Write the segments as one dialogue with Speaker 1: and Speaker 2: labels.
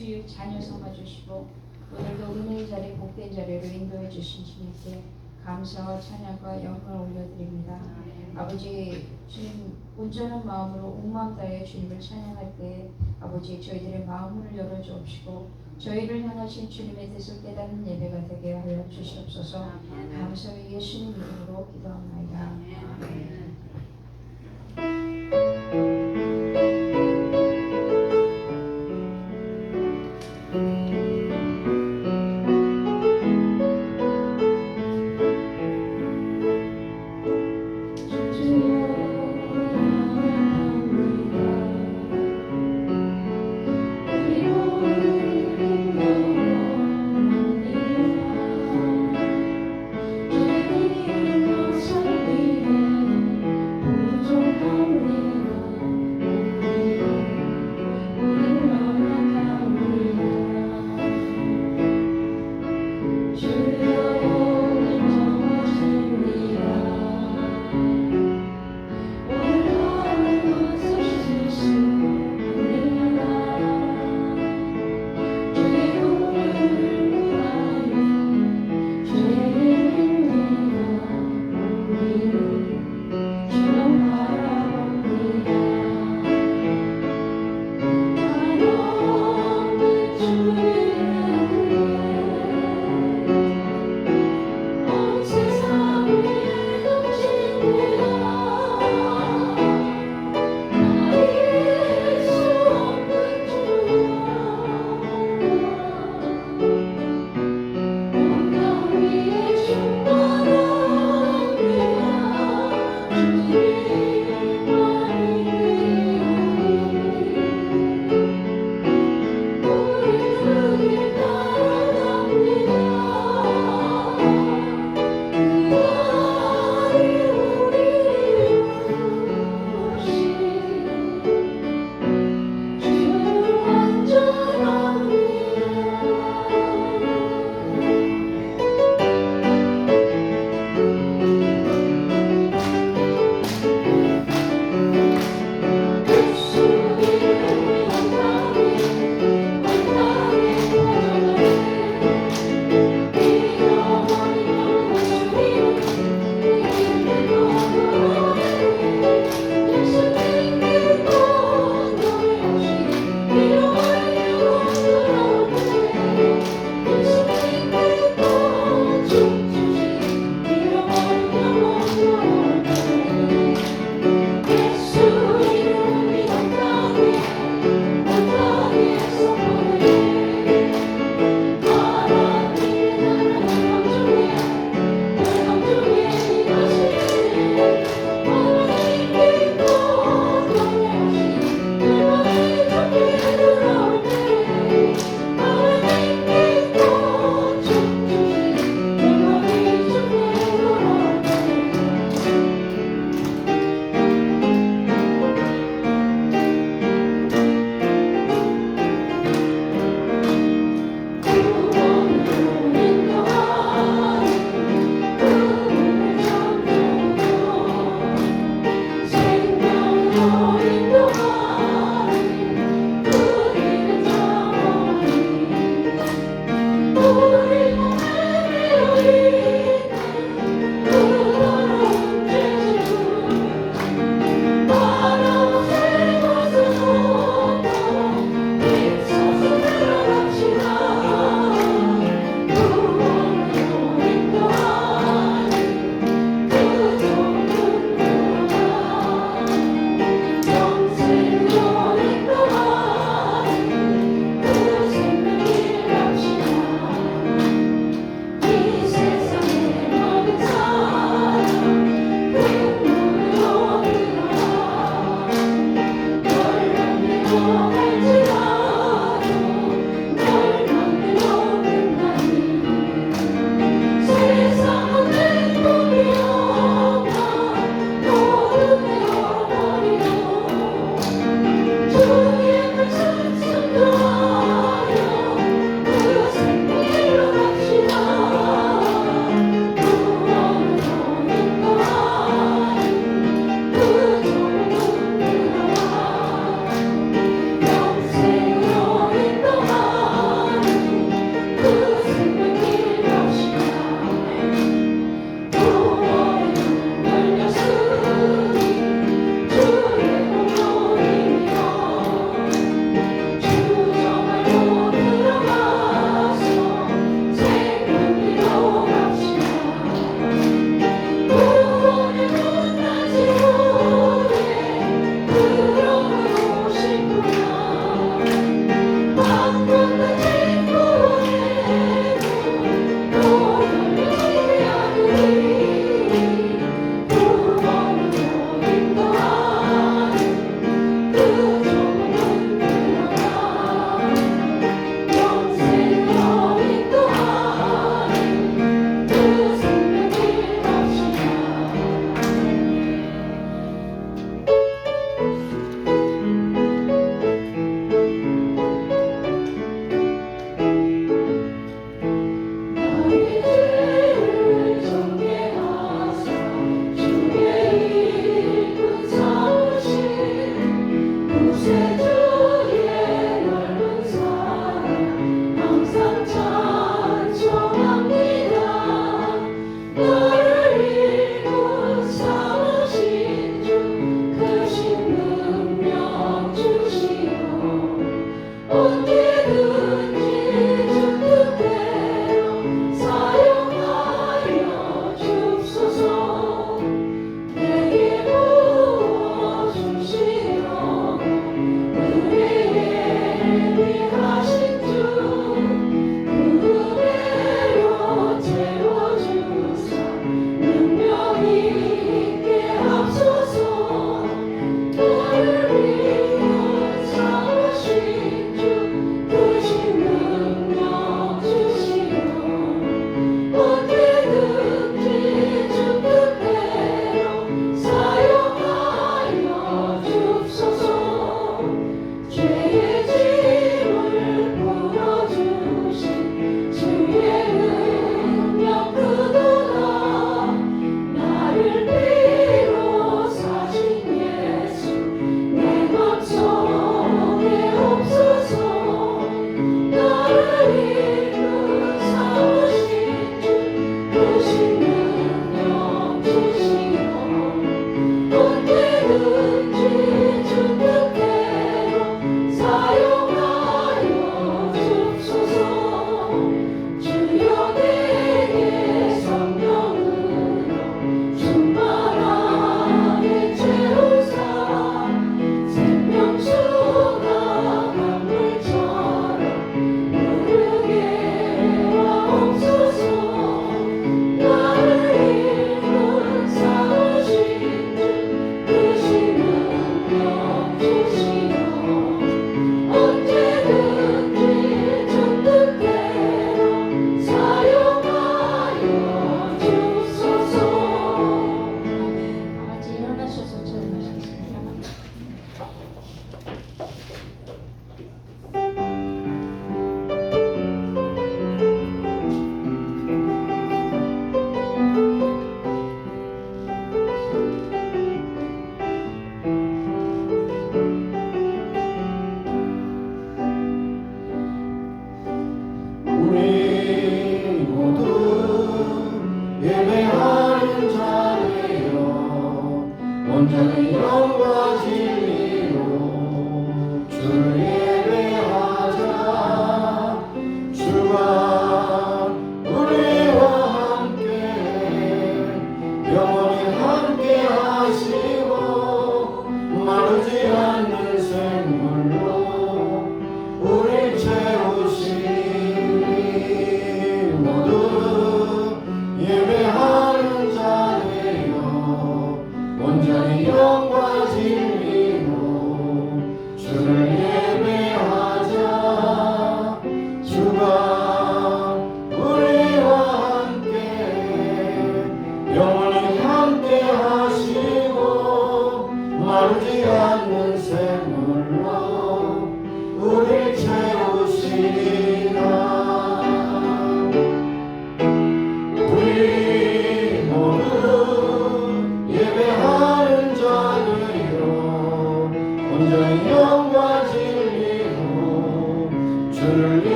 Speaker 1: 주의 자녀 삼아주시고 오늘도 은혜의 자리 복된 자리로 인도해 주신 주님께 감사와 찬양과 영광을 올려드립니다. 아버지 주님 온전한 마음으로 온 마음 다해 주님을 찬양할 때 아버지 저희들의 마음을 열어주옵시고 저희를 향하신 주님의 뜻을 깨닫는 예배가 되게 하여 주시옵소서. 감사의 예수님 이름으로 기도합니다. 아멘.
Speaker 2: Sorry.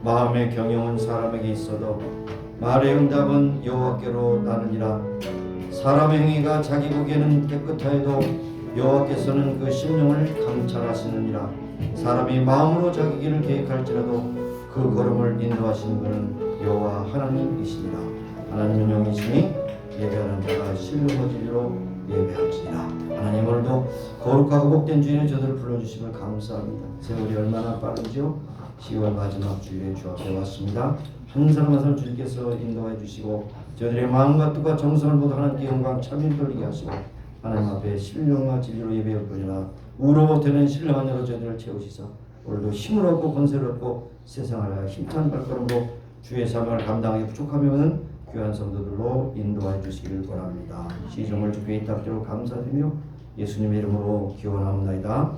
Speaker 2: 마음의 경영은 사람에게 있어도 말의 응답은 여호와께로 나느니라. 사람의 행위가 자기 보기에는 깨끗하여도 여호와께서는 그 심령을 감찰하시느니라. 사람이 마음으로 자기 길을 계획할지라도 그 걸음을 인도하시는 그는 여호와 하나님이시니라. 하나님은 영이시니 예배하는 자가 신령과 진리로 예배할지니라. 하나님, 오늘도 거룩하고 복된 주일에 저들을 불러주심을 감사합니다. 세월이 얼마나 빠른지요. 10월 마지막 주일에 주 앞에 왔습니다. 한 사람 한 사람 주님께서 인도해 주시고 저들의 마음과 뜻과 정성을 모두 하나님께 영광 참여 돌리게 하시고 하나님 앞에 신령과 진리로 예배할 뿐이라 우로 되는 신령한 여로 저들을 채우시사 오늘도 힘을 얻고 권세를 얻고 세상을 위하여 힘찬 발걸음으로 주의 삶을 감당하기 부족하면은 귀한 성도들로 인도해 주시기를 원합니다. 시종을 주께 있답대로 감사드리며 예수님의 이름으로 기원하옵나이다.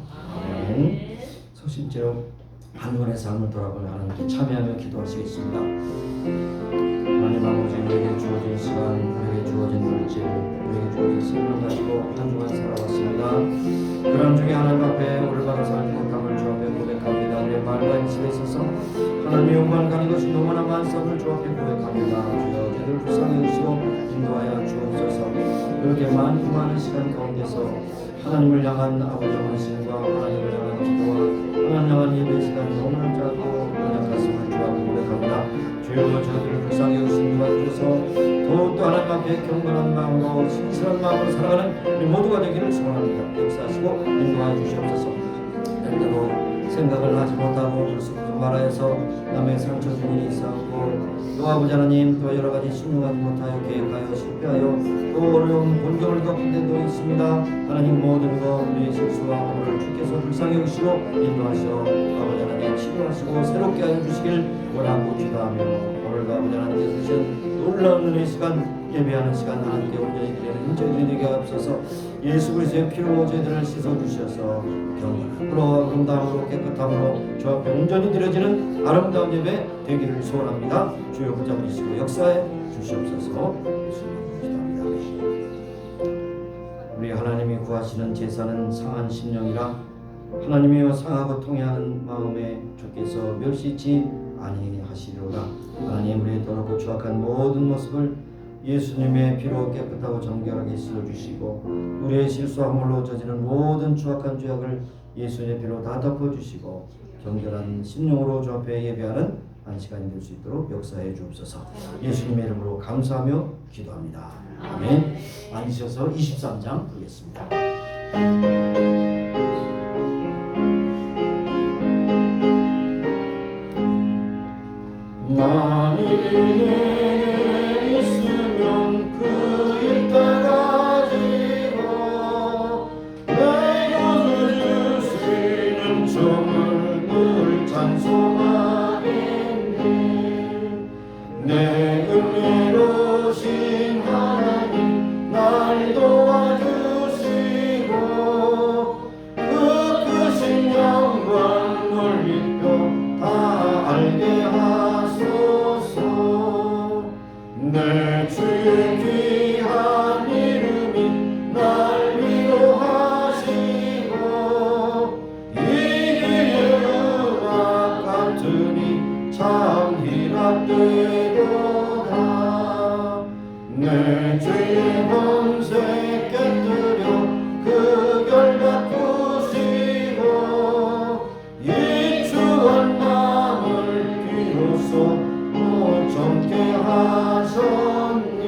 Speaker 2: 아멘. 서신처럼 한번의 삶을 돌아보며 하나님께 참여하며 기도하시겠습니다. 하나님 아버지, 우리에게 주어진 시간, 우리에게 주어진 물질, 우리에게 주어진 생명 가지고 한 주간 살아왔습니다. 그런 중에 하나님 앞에 올바른 삶의 못함을 주 앞에 고백합니다. 우리의 말과 인식에 있어서 하나님의 영광을 가는 것이 너무나 많음을 주 앞에 고백합니다. 주여 저희를 불쌍히 여기시고 인도하여 주옵소서. 그렇게 많은 시간 가운데서 하나님을 향한 아버지의 헌신과 하나님을 향한 기도와 하나님 향한 예배 시간이 너무나 작고 연약했음을 주 앞에 고백합니다. 주여 저희들을 불쌍히 여기시니 도와주셔서 더욱더 하나님 앞에 경건한 마음으로 신실한 마음으로 살아가는 우리 모두가 되기를 소원합니다. 역사하시고 인도하여 주시옵소서. 때때로 생각을 하지 못하고 불쑥 말하여서 남의 상처 주문이 있사오고 또 아버지 하나님 또 여러 가지 신중하지 못하여 계획하여 실패하여 또 어려운 본경을 겪은 데도 있습니다. 하나님 모든 것 우리의 실수와 오늘 주께서 불쌍히 여기시고 인도하시어 아버지 하나님 치료하시고 새롭게 하여 주시길 원하고 기도하며 오늘도 아버지 하나님께서 주신 놀라운 은혜의 시간 예배하는 시간 하나님께 온전히 드리는 저희들이 되게 하옵소서. 예수 그리스도의 피로 저희들을 씻어주셔서 경건함으로 아름다움으로 깨끗함으로 저 앞에 온전히 드려지는 아름다운 예배 되기를 소원합니다. 주여 붙잡으시고 역사에 주시옵소서. 예수님으로 기도합니다. 우리 하나님이 구하시는 제사는 상한 심령이라 하나님이여 상하고 통회하는 마음에 주께서 멸시치 아니하시리로다. 하나님 우리의 더럽고 추악한 모든 모습을 예수님의 피로 깨끗하고 정결하게 씻어주시고 우리의 실수함으로 저지른 모든 추악한 죄악을 예수님의 피로 다 덮어주시고 정결한 심령으로 주 앞에 예배하는 한 시간이 될 수 있도록 역사해 주옵소서. 예수님의 이름으로 감사하며 기도합니다. 아멘. 앉으셔서 23장 보겠습니다. 만일에 있으면 그 일 따라지고 내 것을 줄 수 있는 점을 늘 찬송하겠네. 내 은혜로우신 하나님 날 도와주시고 그 크신 영광 놀리며 다 알게 하소서. 내 주의 귀한 이름이 날 위로하시고 이 길의 음악 같으니 참 희락되도다. 내 죄의 범죄 깨뜨려 그 결 바꾸시고 이 추한 마음을 비로소 정케 하셨네.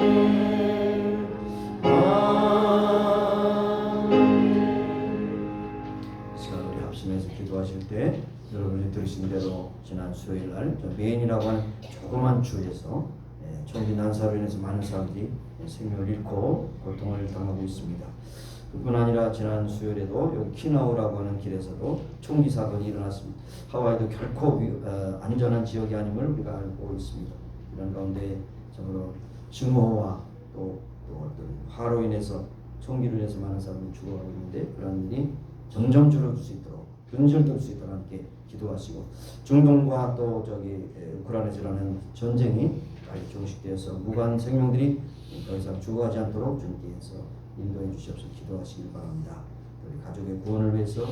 Speaker 2: 시간 우리 합심해서 기도하실 때 여러분이 들으신 대로 지난 수요일 날 메인이라고 하는 조그만 주에서 총기 난사로 인해서 많은 사람들이 생명을 잃고 고통을 당하고 있습니다. 그뿐 아니라 지난 수요일에도 여기 키나우라고 하는 길에서도 총기 사건이 일어났습니다. 하와이도 결코 안전한 지역이 아님을 우리가 알고 있습니다. 이런 가운데 정말로 증오와 또 어떤 화로 인해서 총기로 인해서 많은 사람이 죽어가고 있는데 그런 일이 점점 줄어들 수 있도록 근절될 수 있도록 함께 기도하시고 중동과 또 우크라이나에서 일어나는 전쟁이 빨리 종식되어서 무관 생명들이 더 이상 죽어가지 않도록 주님께서 인도해 주시옵소서. 기도하시길 바랍니다. 우리 가족의 구원을 위해서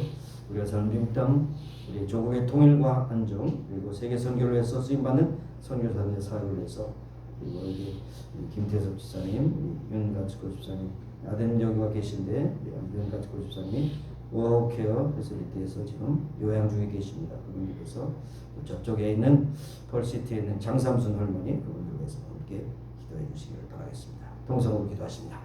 Speaker 2: 우리가 사는 미국 땅 우리 조국의 통일과 안정 그리고 세계 선교를 위해서 쓰임받는 선교사들의 사역을 위해서 그리고 여기 김태섭 집사님, 윤가츠코 집사님 아덴여기와 계신데 윤가츠코 집사님이 워케어 페시리티에서 지금 요양 중에 계십니다. 그분들께서 저쪽에 있는 펄시티에 있는 장삼순 할머니 그분들 위해서 함께 기도해 주시기를 바라겠습니다. 동성으로 기도하십니다.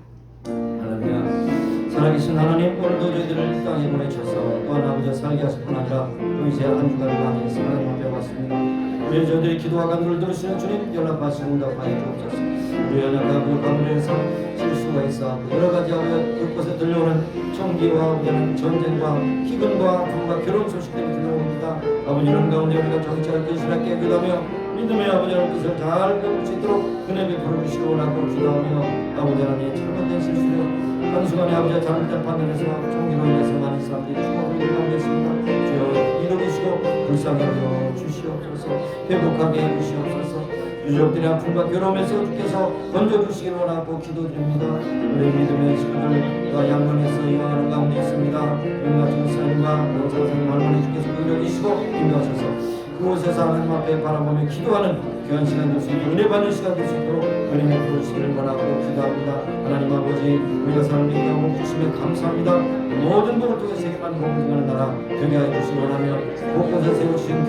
Speaker 2: 할렐루야. 살아계신 하나님 오늘도 저희들을 땅에 보내셔서 또한 아버지 살게 하실 뿐 아니라 또 이제 한 주간을 맞이해서 하나님 앞에 왔습니다. 우리 저희들이 기도와 간구를 들으시는 주님 연락하시고 응답하여 주옵소서. 우리 연약하고 가문에서 실수가 있어 여러 가지 그곳에 들려오는 총기와 전쟁과 희근과 불과 결혼 소식들이 들려옵니다. 아버지 이런 가운데 우리가 정체를 근실하게 기도하며 믿음의 아버지 하나님 뜻을 잘 배울 수 있도록 은혜 베풀어 주시기 원하고 기도하며 아버지 하나님 잘못된 실수로 한순간에 아버지가 잘못된 판단에서 총기로 인해서 많은 사람들이 죽어가고 있는 있습니다. 주여 이루시고 불쌍히 여겨 주시옵소서. 회복하게 해주시옵소서. 유족들의 아픔과 괴로움에서 주께서 건져주시기를 원하고 기도드립니다. 우리 믿음의 식구들과 양면에서 이어가는 가운데 있습니다. 윤가춘 사님과 노사사님 할머니 주께서 이루시고 인도하셔서 그곳에서 하나님 앞에 바라보며 기도하는 귀한 시간 될 수 있도록 은혜 받는 시간 될 수 있도록 은혜 베풀어 주시기를 원하고 기도합니다. 하나님 아버지 우리가 사는 이 땅을 주심에 감사합니다. 모든 복을 통해 세계만 복음하는 나라 되게 하여 주시기 원하며 곳곳에 세우신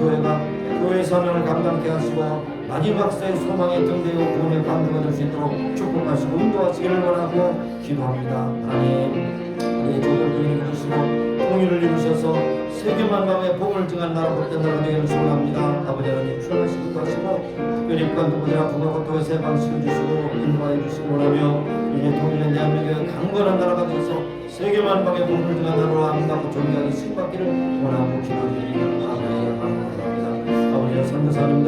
Speaker 2: 교회의 사명을 감당케 하시고 마지막 세의 소망의 등대요 구원의 방주가 될 수 있도록 축복하시고 인도하시기를 원하고 기도합니다. 하나님 우리의 조국을 이루시고 통일을 이루셔서 세계만방에 복을 증한 나라 복된 나라 되기를 소원합니다. 아버지 하나님 출하시고 가시고 특별히 북한도들의 아픔과 고통에서 해방시켜 주시고 인도하여 주시기 원하며 이제 통일된 대한민국의 강건한 나라가 되어서 세계만방에 복을 증한 나라로 아름답고 존귀하게 쓰임받기를 원하고 기도드립니다. 아버지 선교사님들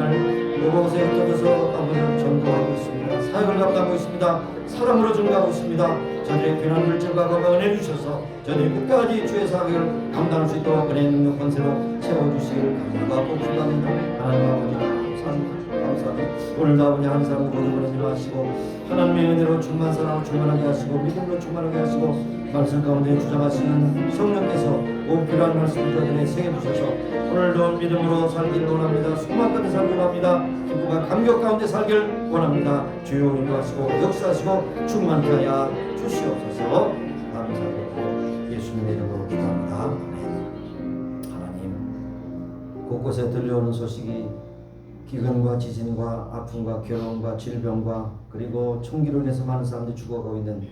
Speaker 2: 이곳에 흩어져서 아버지 전도하고 있습니다. 사역을 감당하고 있습니다. 사랑으로 증거하고 있습니다. 저들의 귀한 물질과 건강 은혜 주셔서 저들이 끝까지 주의 사역을 감당할 수 있도록 은혜 능력 권세로 채워주시기를 간구하고 기도합니다. 하나님 아버지 감사합니다. 오늘도 아버지 한 사람을 거듭을 인도하시고 하나님의 은혜로 충만 사랑으로 충만하게 하시고 믿음으로 충만하게 하시고 말씀 가운데 주장하시는 성령께서 꼭 필요한 말씀을 저들에게 새겨주셔서 오늘도 믿음으로 살기를 원합니다. 소망 가운데 살기를 원합니다. 기쁨과 감격 가운데 살기를 원합니다. 주여 인도하시고 역사하시고 충만케 하여 주시옵소서. 감사드리고 예수님의 이름으로 기도합니다. 아멘. 하나님 곳곳에 들려오는 소식이 기근과 지진과 아픔과 괴로움과 질병과 그리고 총기로 인해서 많은 사람들이 죽어가고 있는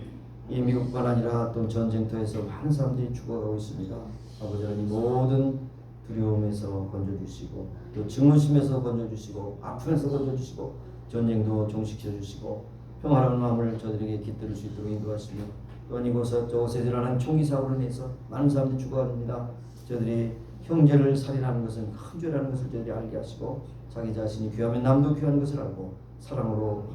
Speaker 2: 이 미국뿐 아니라 또 전쟁터에서 많은 사람들이 죽어가고 있습니다. 아버지 하나님 모든 두려움에서 건져주시고 또 증오심에서 건져주시고 아픔에서 건져주시고 전쟁도 종식시켜주시고 평화로운 마음을 저들에게 깃들일 수 있도록 인도하시며 또 이곳에 저곳에 일어나는 총기 사고로 인해서 많은 사람들이 죽어갑니다. 저들이 형제를 살인하는 것은 큰 죄라는 것을 저들이 알게 하시고 자기 자신이 귀하면 남도 귀한 것을 알고 사랑으로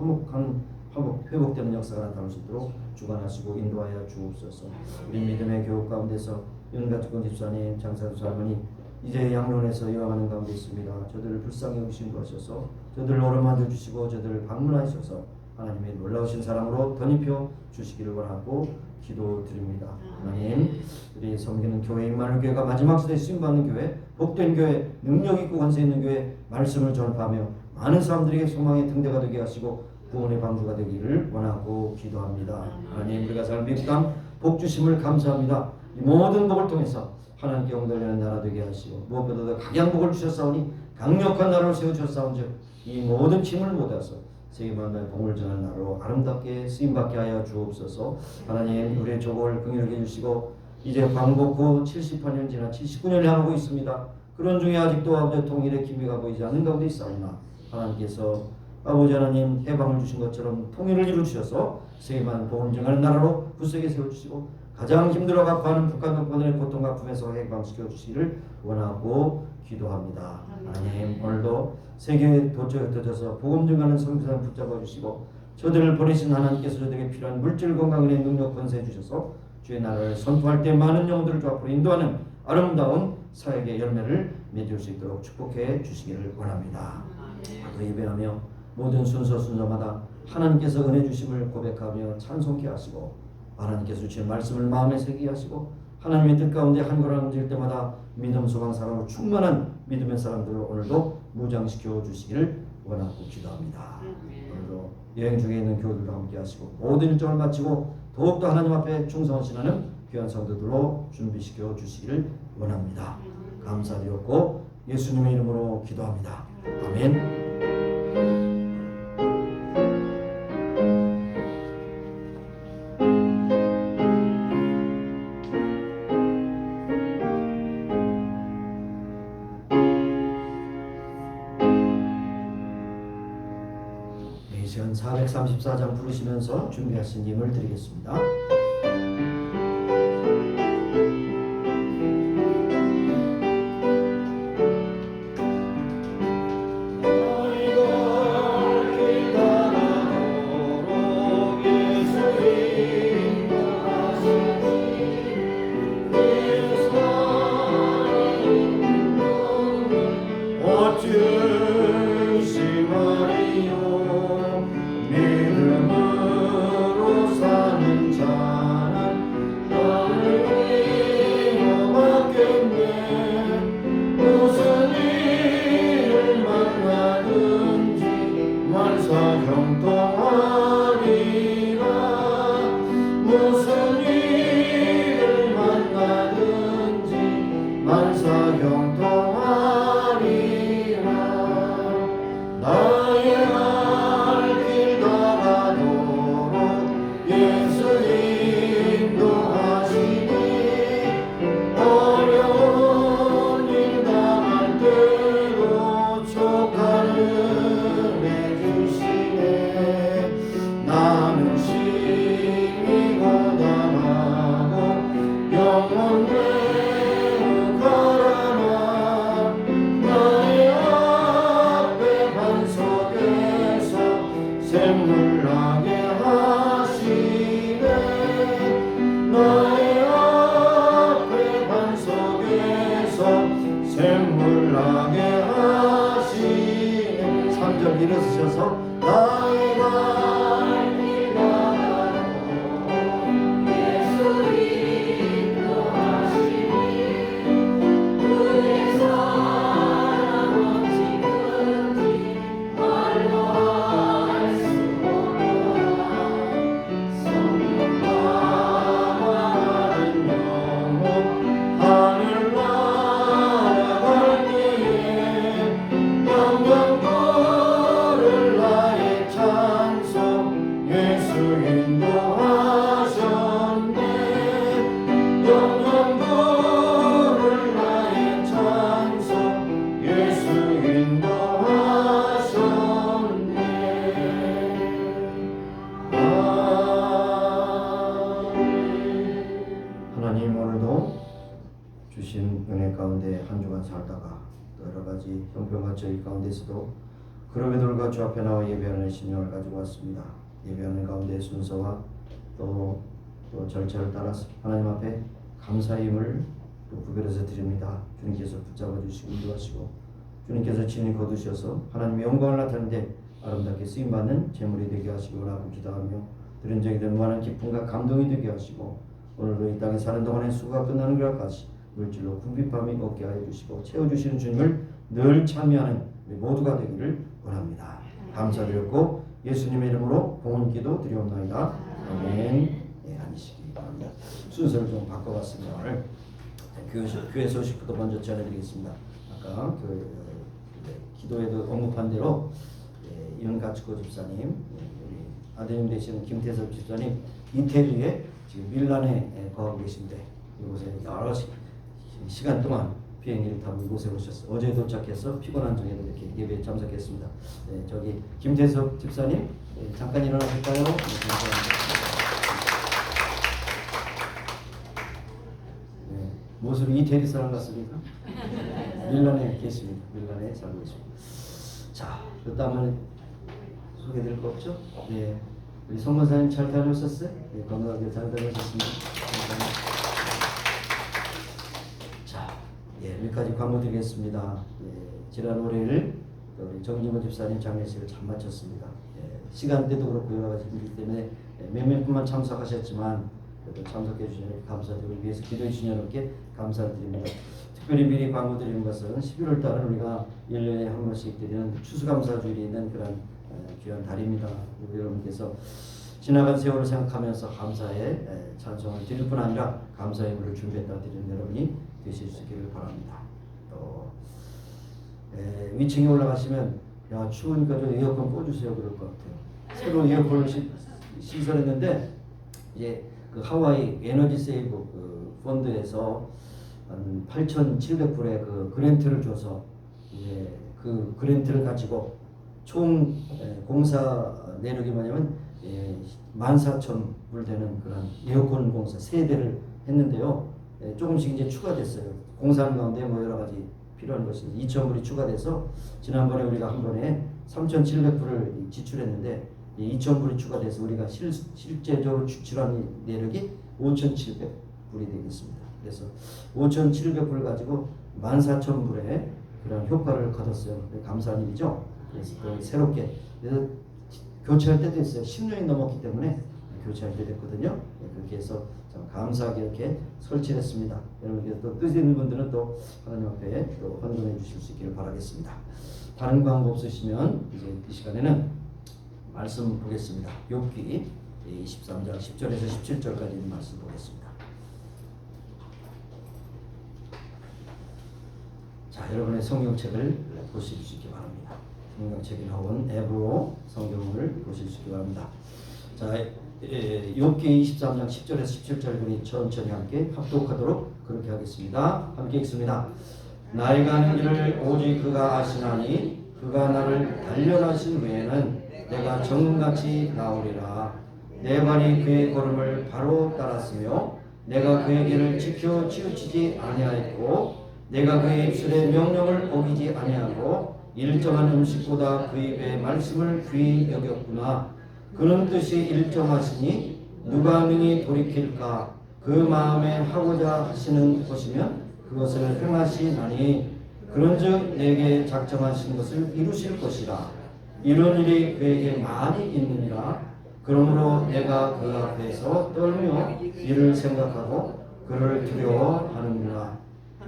Speaker 2: 회복되는 역사가 나타날 수 있도록 주관하시고 인도하여 주옵소서. 우리 믿음의 교육 가운데서 윤가축권 집사님, 장사수 할머니 이제 양론에서 요양하는 가운데 있습니다. 저들을 불쌍히 여기신 것이어서 저들을 오르만져 주시고 저들을 방문하셔서 하나님의 놀라우신 사랑으로 덧입혀 주시기를 원하고 기도드립니다. 하나님, 우리 섬기는 교회 임마누엘 교회가 마지막 시대에 쓰임받는 교회, 복된 교회, 능력 있고 권세 있는 교회, 말씀을 전파하며 많은 사람들에게 소망의 등대가 되게 하시고 구원의 방주가 되기를 원하고 기도합니다. 하나님, 우리가 살 미국 땅 복 주심을 감사합니다. 이 모든 복을 통해서 하나님께 영달리는 나라 되게 하시고 무엇보다도 각양복을 주셨사오니 강력한 나라를 세워주셨사온즉 이 모든 힘을 모아서 세계만방에 복을 전하는 나라로 아름답게 쓰임받게 하여 주옵소서. 하나님, 우리의 조국을 긍휼하게 해주시고 이제 광복 후 78년 지나 79년을 향하고 있습니다. 그런 중에 아직도 아버지 통일의 기미가 보이지 않는 가운데 있사오나 하나님께서 아버지 하나님 해방을 주신 것처럼 통일을 이루셔서 세계만 복을 증하는 나라로 굳세게 세워주시고 가장 힘들어가 하는 북한 동포들의 고통과 아픔에서 해방시켜 주시기를 원하고 기도합니다. 하나님, 오늘도 세계에 흩어져서 복음 증하는 선교사를 붙잡아 주시고 저들을 보내신 하나님께서 저들에게 필요한 물질, 건강, 은혜, 능력, 권세 주셔서 주의 나라를 선포할 때 많은 영혼들을 주 앞으로 인도하는 아름다운 사역의 열매를 맺을 수 있도록 축복해 주시기를 원합니다. 또 예배하며 모든 순서마다 하나님께서 은혜 주심을 고백하며 찬송케 하시고 하나님께서 주신 말씀을 마음에 새기게 하시고 하나님의 뜻 가운데 한 걸음 움직일 때마다 믿음, 소망, 사랑으로 충만한 믿음의 사람들을 오늘도 무장시켜 주시기를 원하고 기도합니다. 오늘도 여행 중에 있는 교우들과 함께 하시고 모든 일정을 마치고 더욱더 하나님 앞에 충성하시는 귀한 성도들로 준비시켜 주시기를 원합니다. 감사드렸고 예수님의 이름으로 기도합니다. 아멘. 이 시간 434장 부르시면서 준비하신 예물 드리겠습니다. 믿음으로 사는 자 샘물 나게 하시네 나의 앞에 반 속에서 샘물 나게 하시네 3절 일어서셔서 나의 발길 나가고 예수 인도하시니 그의 사랑 어찌 큰지 말로 할 수 없노라 성령 강화하는 영혼 하늘 날아갈 때에 영광 부를 나의 찬송 예수 인도하셨네 영광 부를 나의 찬송 예수 인도하셨네 하나님 오늘도 주신 은혜 가운데 한 주간 살다가 또 여러 가지 형편과 저희 가운데서도 그럼에도 불구하고 주 앞에 나와 예배하는 신령을 가지고 왔습니다. 예배하는 가운데 순서와 또 절차를 따라서 하나님 앞에 감사의 힘을 또 구별해서 드립니다. 주님께서 붙잡아 주시고 인도하시고 주님께서 친히 거두셔서 하나님의 영광을 나타내는데 아름답게 쓰임받는 제물이 되게 하시기 원하고 기도하며 들은 적이 된 무한한 기쁨과 감동이 되게 하시고 오늘도 이 땅에 사는 동안에 수고가 끝나는 것까지 물질로 궁핍함이 없게 하여 주시고 채워주시는 주님을 늘 참여하는 우리 모두가 되기를 원합니다. 감사드렸고 예수님의 이름으로 공헌기도 드리옵나이다. 아멘. 네, 앉으시기 바랍니다. 순서를 좀 바꿔봤습니다. 오늘 교회 소식부터 먼저 전해드리겠습니다. 아까 기도에도 언급한 대로 이은가츠코 집사님, 우리 아드님 되시는 김태섭 집사님 이태리에 지금 밀란에 거하고 계신데 이곳에 여러 시간 동안 비행기를 타고 이곳에 오셨어요. 어제 도착해서 피곤한 중에도 이렇게 예배에 참석했습니다. 네, 저기 김태섭 집사님 네, 잠깐 일어나실까요? 네, 감사합니다. 네, 모습이 이태리 사람 같습니까? 밀란에 계십니다. 밀란에 살고 있습니다. 자, 그 다음은 소개드릴 거 없죠? 네, 우리 성모사님 잘 다녀오셨어요? 네, 건강하게 잘 다녀오셨습니다. 예, 여기까지 광고드리겠습니다. 예, 지난 월요일 우리 정진모 집사님 장례식을 잘 마쳤습니다. 예, 시간대도 그렇고 여러 가지 일이기 때문에 몇몇 분만 참석하셨지만 그래도 참석해 주신 여러분 감사드리고 위해서 기도해 주신 여러분께 감사를 드립니다. 특별히 미리 광고드리는 것은 11월 달은 우리가 1년에 한 번씩 드리는 추수감사주일이 있는 그런 귀한 달입니다. 여러분께서 지나간 세월을 생각하면서 감사의 찬송을 드릴 뿐 아니라 감사의 물을 준비했다 드리는 여러분이 되실 수 있기를 바랍니다. 또 위층에 올라가시면 야 추우니까 좀 에어컨 꺼주세요 그럴 것 같아요. 새로 에어컨을 시설했는데 이제 그 하와이 에너지 세이브 그 펀드에서 한 8,700불의 그 그랜트를 줘서 이제 그 그랜트를 가지고 총 공사 내역이 뭐냐면 14,000불 되는 그런 에어컨 공사 3대를 했는데요. 조금씩 이제 추가됐어요. 공사하는 가운데 뭐 여러 가지 필요한 것이 2,000불이 추가돼서 지난번에 우리가 한 번에 3,700불을 지출했는데 2,000불이 추가돼서 우리가 실제적으로 지출한 내역이 5,700불이 되겠습니다. 그래서 5,700불 가지고 14,000불의 그런 효과를 거뒀어요. 감사한 일이죠. 그래서 또 새롭게 그래서 교체할 때도 있어요. 10년이 넘었기 때문에 교체할 때 됐거든요. 그렇게 해서 참 감사하게 이렇게 설치를 했습니다. 여러분께서 또 뜻 있는 분들은 또 하나님 앞에 또 헌금해 주실 수 있기를 바라겠습니다. 다른 광고 없으시면 이제 이 시간에는 말씀 보겠습니다. 욥기 23장 10절에서 17절까지 있는 말씀 보겠습니다. 자, 여러분의 성경책을 보실 수 있기 바랍니다. 성경책에 나온 앱으로 성경을 보실 수 있기 바랍니다. 자, 욥기 23장 10절에서 17절 우리 천천히 함께 합독하도록 그렇게 하겠습니다. 함께 읽습니다. 나의 가는 길을 오직 그가 아시나니 그가 나를 단련하신 후에는 내가 정금같이 나오리라. 내 발이 그의 걸음을 바로 따랐으며 내가 그의 길을 지켜 치우치지 아니하였고 내가 그의 입술의 명령을 어기지 아니하고 일정한 음식보다 그 입의 말씀을 귀히 여겼구나. 그런 뜻이 일정하시니 누가 능히 돌이킬까? 그 마음에 하고자 하시는 것이면 그것을 행하시나니 그런즉 내게 작정하신 것을 이루실 것이라. 이런 일이 그에게 많이 있느니라. 그러므로 내가 그 앞에서 떨며 이를 생각하고 그를 두려워하느니라.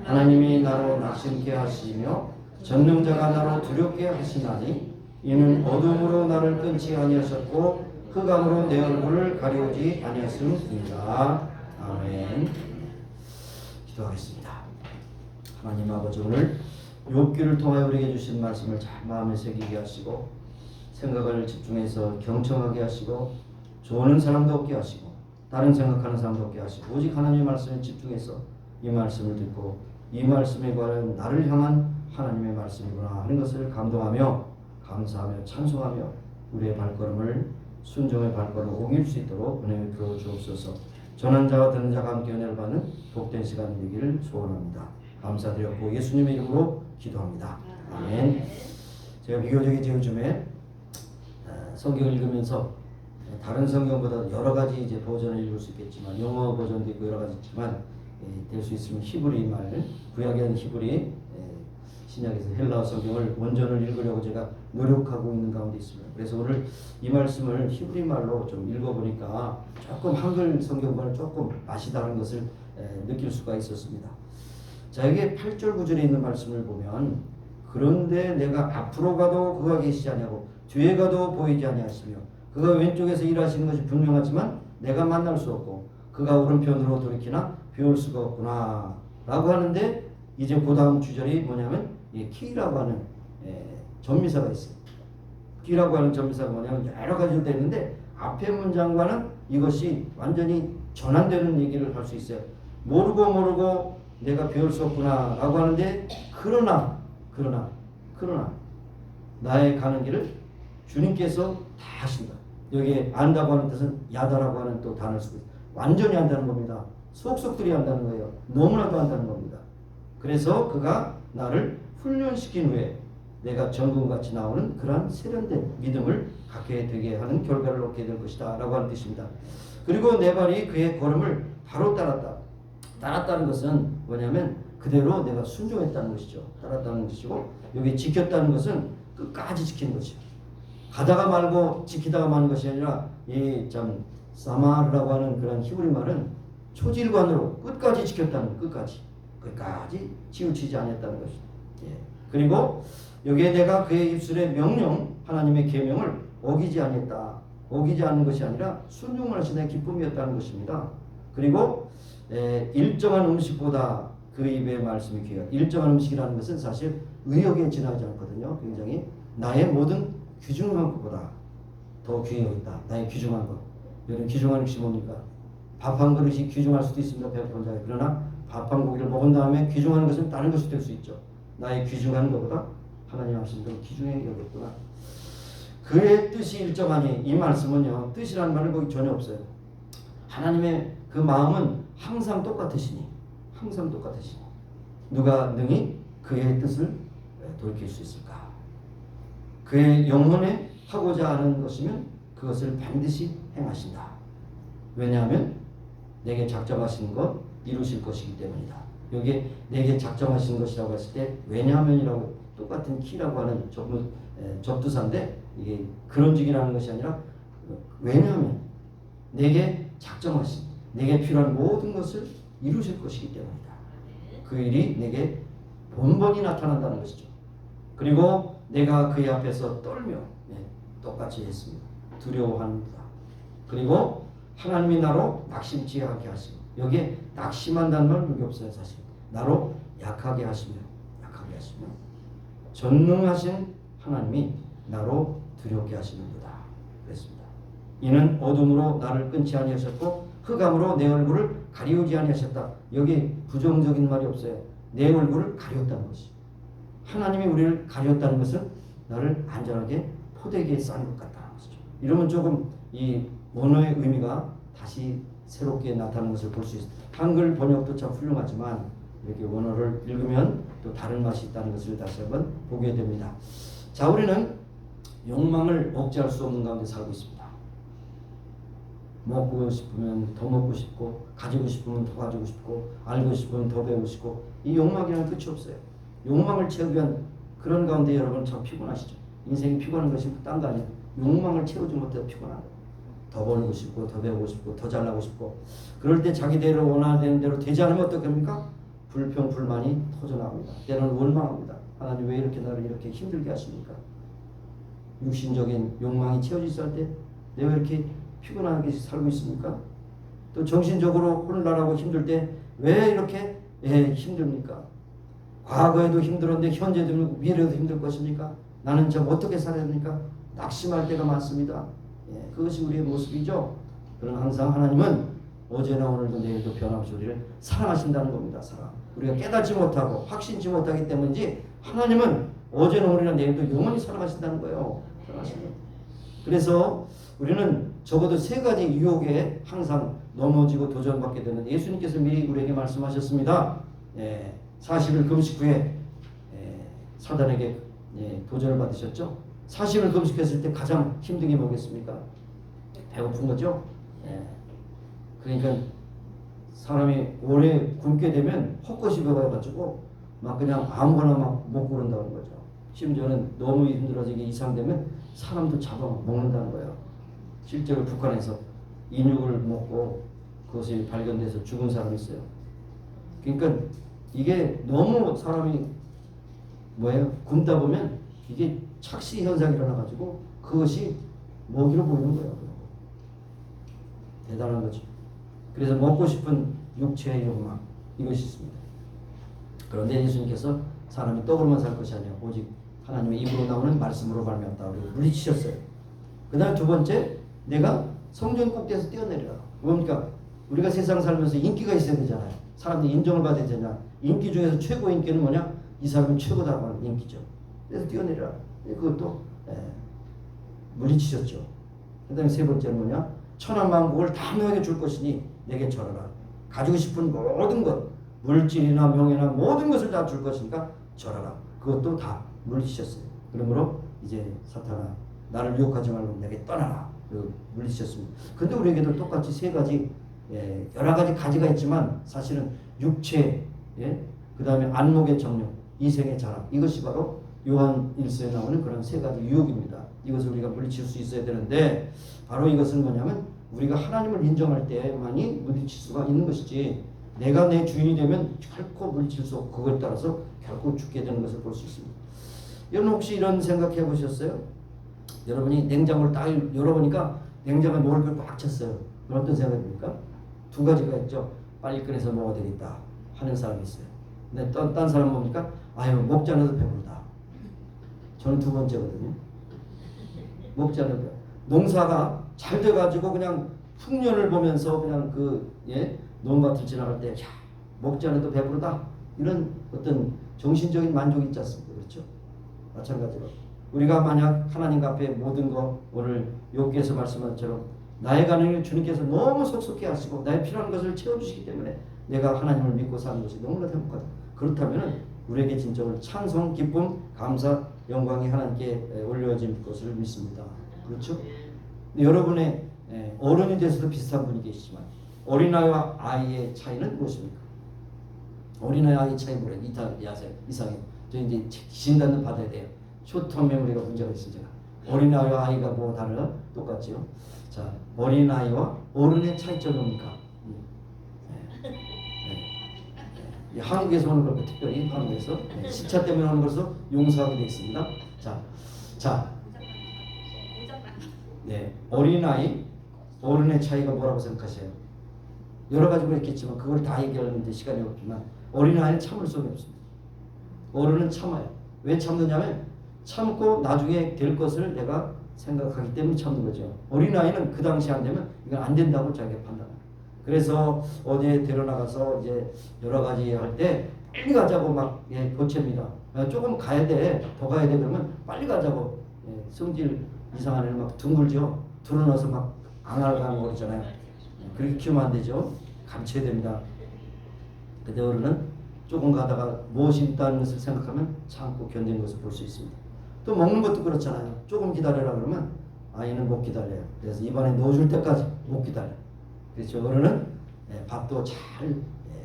Speaker 2: 하나님이 나로 낙심케 하시며 전능자가 나로 두렵게 하시나니 이는 어둠으로 나를 끊지 아니하셨고 흑암으로 내 얼굴을 가리우지 아니하셨습니다. 아멘. 기도하겠습니다. 하나님 아버지, 오늘 욥기를 통하여 우리에게 주신 말씀을 잘 마음에 새기게 하시고 생각을 집중해서 경청하게 하시고 조는 사람도 없게 하시고 다른 생각하는 사람도 없게 하시고 오직 하나님의 말씀에 집중해서 이 말씀을 듣고 이 말씀에 관한 나를 향한 하나님의 말씀이구나 하는 것을 감동하며 감사하며 찬송하며 우리의 발걸음을 순종의 발걸음을 옮길 수 있도록 은혜를 베풀어 주옵소서. 전한 자와 듣는 자가 함께 은혜를 받는 복된 시간이 되기를 소원합니다. 감사드렸고 예수님의 이름으로 기도합니다. 아멘. 제가 비교적인 요즘에 성경을 읽으면서 다른 성경보다 여러 가지 이제 버전을 읽을 수 있겠지만 영어 버전도 있고 여러 가지 있지만 될 수 있으면 히브리 말, 구약에 한 히브리, 신약에서 헬라어 성경을 원전을 읽으려고 제가 노력하고 있는 가운데 있습니다. 그래서 오늘 이 말씀을 히브리 말로 좀 읽어보니까 조금 한글 성경과는 조금 맛이 다른 것을 느낄 수가 있었습니다. 자, 여기 8절 9절에 있는 말씀을 보면 그런데 내가 앞으로 가도 그가 계시지 아니하고 뒤에 가도 보이지 아니하시며 그가 왼쪽에서 일하시는 것이 분명하지만 내가 만날 수 없고 그가 오른편으로 돌이키나 배울 수가 없구나 라고 하는데 이제 그 다음 주절이 뭐냐면 키라고 하는 전미사가 있어요. 키라고 하는 전미사가 뭐냐면 여러 가지로 되는데 앞에 문장과는 이것이 완전히 전환되는 얘기를 할 수 있어요. 모르고 내가 배울 수 없구나 라고 하는데 그러나 나의 가는 길을 주님께서 다 하신다. 여기에 안다고 하는 뜻은 야다라고 하는 또 단어를 쓰고 있어요. 완전히 안다는 겁니다. 속속들이 안다는 거예요. 너무나도 안다는 겁니다. 그래서 그가 나를 훈련시킨 후에 내가 정금같이 나오는 그러한 세련된 믿음을 갖게 되게 하는 결과를 얻게 될 것이다 라고 하는 뜻입니다. 그리고 내 발이 그의 걸음을 바로 따랐다는 것은 뭐냐면 그대로 내가 순종했다는 것이죠. 따랐다는 것이고 여기 지켰다는 것은 끝까지 지킨 것이죠. 가다가 말고 지키다가 마는 것이 아니라 이 참 사마르라고 하는 그런 히브리 말은 초질관으로 끝까지 지켰다는 끝까지 치우치지 않았다는 것이죠. 그리고 여기에 내가 그의 입술의 명령 하나님의 계명을 어기지 않았다. 어기지 않는 것이 아니라 순종을 하시는 기쁨이었다는 것입니다. 그리고 일정한 음식보다 그 입의 말씀이 귀하다. 일정한 음식이라는 것은 사실 의욕에 지나지 않거든요. 굉장히 나의 모든 귀중한 것보다 더 귀하다. 나의 귀중한 것. 여러분 귀중한 것이 뭡니까? 밥 한 그릇이 귀중할 수도 있습니다. 배고픈 자에. 그러나 밥 한 고기를 먹은 다음에 귀중한 것은 다른 것이 될 수 있죠. 나의 귀중한 것보다 하나님 하신 대로 귀중하게 여겼구나. 그의 뜻이 일정하니 이 말씀은요. 뜻이라는 말은 거기 전혀 없어요. 하나님의 그 마음은 항상 똑같으시니 누가 능히 그의 뜻을 돌이킬 수 있을까? 그의 영혼에 하고자 하는 것이면 그것을 반드시 행하신다. 왜냐하면 내게 작정하신 것 이루실 것이기 때문이다. 여기에 내게 작정하신 것이라고 했을 때 왜냐하면이라고 똑같은 키라고 하는 접두사인데 이게 그런직이라는 것이 아니라 왜냐하면 내게 작정하신 내게 필요한 모든 것을 이루실 것이기 때문이다. 그 일이 내게 번번이 나타난다는 것이죠. 그리고 내가 그의 앞에서 떨며 똑같이 했습니다. 두려워합니다. 그리고 하나님이 나로 낙심치 않게 하시고 여기에 낙심한다는 말은 여기 없어요. 사실 나로 약하게 하시며 전능하신 하나님이 나로 두렵게 하시는도다 그랬습니다. 이는 어둠으로 나를 끊지 아니하셨고 흑암으로 내 얼굴을 가리우지 아니하셨다. 여기 부정적인 말이 없어요. 내 얼굴을 가렸다는 것이. 하나님이 우리를 가렸다는 것은 나를 안전하게 포대기에 쌓은 것 같다는 것이죠. 이러면 조금 이 원어의 의미가 다시 새롭게 나타나는 것을 볼 수 있습니다. 한글 번역도 참 훌륭하지만 이렇게 원어를 읽으면 또 다른 맛이 있다는 것을 다시 한번 보게 됩니다. 자, 우리는 욕망을 억제할 수 없는 가운데 살고 있습니다. 먹고 싶으면 더 먹고 싶고, 가지고 싶으면 더 가지고 싶고, 알고 싶으면 더 배우고 싶고, 이 욕망이라는 끝이 없어요. 욕망을 채우기 위한 그런 가운데 여러분 참 피곤하시죠. 인생이 피곤한 것이 딴 거 아니에요. 욕망을 채우지 못해서 피곤한 거예요. 더 벌고 싶고, 더 배우고 싶고, 더 잘나고 싶고, 그럴 때 자기대로 원하는 대로 되지 않으면 어떻게 합니까? 불평, 불만이 터져나옵니다. 때로는 원망합니다. 하나님 왜 이렇게 나를 이렇게 힘들게 하십니까? 육신적인 욕망이 채워지지 않을 때 내가 왜 이렇게 피곤하게 살고 있습니까? 또 정신적으로 혼란하고 힘들 때 왜 이렇게 힘듭니까? 과거에도 힘들었는데 현재도 힘들고 미래도 힘들 것입니까? 나는 좀 어떻게 살아야 됩니까? 낙심할 때가 많습니다. 그것이 우리의 모습이죠. 그러나 항상 하나님은 어제나 오늘도 내일도 변함없이 우리를 사랑하신다는 겁니다. 사랑. 우리가 깨닫지 못하고 확신치 못하기 때문인지 하나님은 어제나 오늘이나 내일도 영원히 사랑하신다는 거예요. 사랑하십니다. 그래서 우리는 적어도 세 가지 유혹에 항상 넘어지고 도전받게 되는, 예수님께서 미리 우리에게 말씀하셨습니다. 40일 금식 후에 사단에게 도전을 받으셨죠. 40일 금식했을 때 가장 힘든 게 뭐겠습니까? 배고픈 거죠. 그러니까 사람이 오래 굶게 되면 헛것이 배워가지고 막 그냥 아무거나 막 먹고 그런다는 거죠. 심지어는 너무 힘들어지게 이상되면 사람도 잡아 먹는다는 거예요. 실제로 북한에서 인육을 먹고 그것이 발견돼서 죽은 사람이 있어요. 그러니까 이게 너무 사람이 굶다 보면 이게 착시 현상이 일어나가지고 그것이 먹이로 보이는 거예요. 대단한 거죠. 그래서 먹고 싶은 육체의 욕망, 이것이 있습니다. 그런데 예수님께서 사람이 떡으로만 살 것이 아니라 오직 하나님의 입으로 나오는 말씀으로 말미암다 우리를 물리치셨어요. 그 다음 두 번째, 내가 성전 꼭대기에서 뛰어내리라. 뭡니까? 우리가 세상 살면서 인기가 있어야 되잖아요. 사람들이 인정을 받아야 되냐. 인기 중에서 최고 인기는 뭐냐? 이 사람은 최고다라고 하는 인기죠. 그래서 뛰어내리라. 그것도 물리치셨죠. 그 다음에 세 번째는 뭐냐? 천하만국을 다 너에게 줄 것이니 내게 절하라. 가지고 싶은 모든 것, 물질이나 명예나 모든 것을 다 줄 것이니까 절하라. 그것도 다 물리치셨어요. 그러므로 이제 사탄아, 나를 유혹하지 말고 내게 떠나라. 물리치셨습니다. 근데 우리에게도 똑같이 세 가지, 여러 가지 가지가 있지만 사실은 육체, 그 다음에 안목의 정욕, 이생의 자랑, 이것이 바로 요한 1서에 나오는 그런 세 가지 유혹입니다. 이것을 우리가 물리칠 수 있어야 되는데, 바로 이것은 뭐냐면 우리가 하나님을 인정할 때만이 물리칠 수가 있는 것이지, 내가 내 주인이 되면 결코 물리칠 수 없고 그것에 따라서 결코 죽게 되는 것을 볼 수 있습니다. 여러분 혹시 이런 생각해 보셨어요? 여러분이 냉장고를 딱 열어보니까 냉장고에 먹을 걸 꽉 찼어요. 그럼 어떤 생각입니까? 두 가지가 있죠. 빨리 꺼내서 먹어야 되겠다 하는 사람이 있어요. 근데 딴 사람은 뭡니까? 아유, 먹지 않아도 배부르다. 저는 두 번째거든요. 먹지 않아도 배부르다. 농사가 잘 돼가지고 그냥 풍년을 보면서 그냥 농밭을 지나갈 때, 야, 먹지 않아도 배부르다. 이런 어떤 정신적인 만족이 있지 않습니까? 그렇죠? 마찬가지로 우리가 만약 하나님 앞에 모든 거, 오늘 욥기에서 말씀한 것처럼 나의 가능을 주님께서 너무 속속해 하시고 나의 필요한 것을 채워주시기 때문에 내가 하나님을 믿고 사는 것이 너무나 행복하다. 그렇다면 우리에게 진정을 찬송, 기쁨, 감사, 영광이 하나님께 올려진 것을 믿습니다. 그렇죠? 여러분의 어른이 돼서도 비슷한 분이 계시지만 어린아이와 아이의 차이는 무엇입니까? 어린아이와 아이의 차이 뭐래요? 이상해요. 저 이제 진단을 받아야 돼요. 쇼트텀 메모리가 문제가 있어요. 어린아이와 아이가 뭐 다르나? 똑같죠. 자, 어린아이와 어른의 차이점이 뭡니까? 한국에서 오는 걸 특별히 한국에서 시차 때문에 오는 것으로 용서하게 되어 있습니다. 자, 어린아이, 어른의 차이가 뭐라고 생각하세요? 여러 가지가 있겠지만 그걸 다 얘기하는데 시간이 없지만 어린아이는 참을 수가 없습니다. 어른은 참아요. 왜 참느냐면 참고 나중에 될 것을 내가 생각하기 때문에 참는 거죠. 어린아이는 그 당시 안 되면 이건 안 된다고 자기가 판단해요. 그래서 어제 데려나가서 이제 여러 가지 할 때 빨리 가자고 막 거칩니다. 조금 가야 돼, 더 가야 돼 그러면 빨리 가자고. 성질 이상한 애는 막 둥글죠. 드러나서 막 앙알강 거리잖아요. 그렇게 키우면 안 되죠. 감춰야 됩니다. 근데 어른은 조금 가다가 무엇이 있다는 것을 생각하면 참고 견디는 것을 볼 수 있습니다. 또 먹는 것도 그렇잖아요. 조금 기다려라 그러면 아이는 못 기다려요. 그래서 입안에 넣어줄 때까지 못 기다려. 그렇죠. 어른은 밥도 잘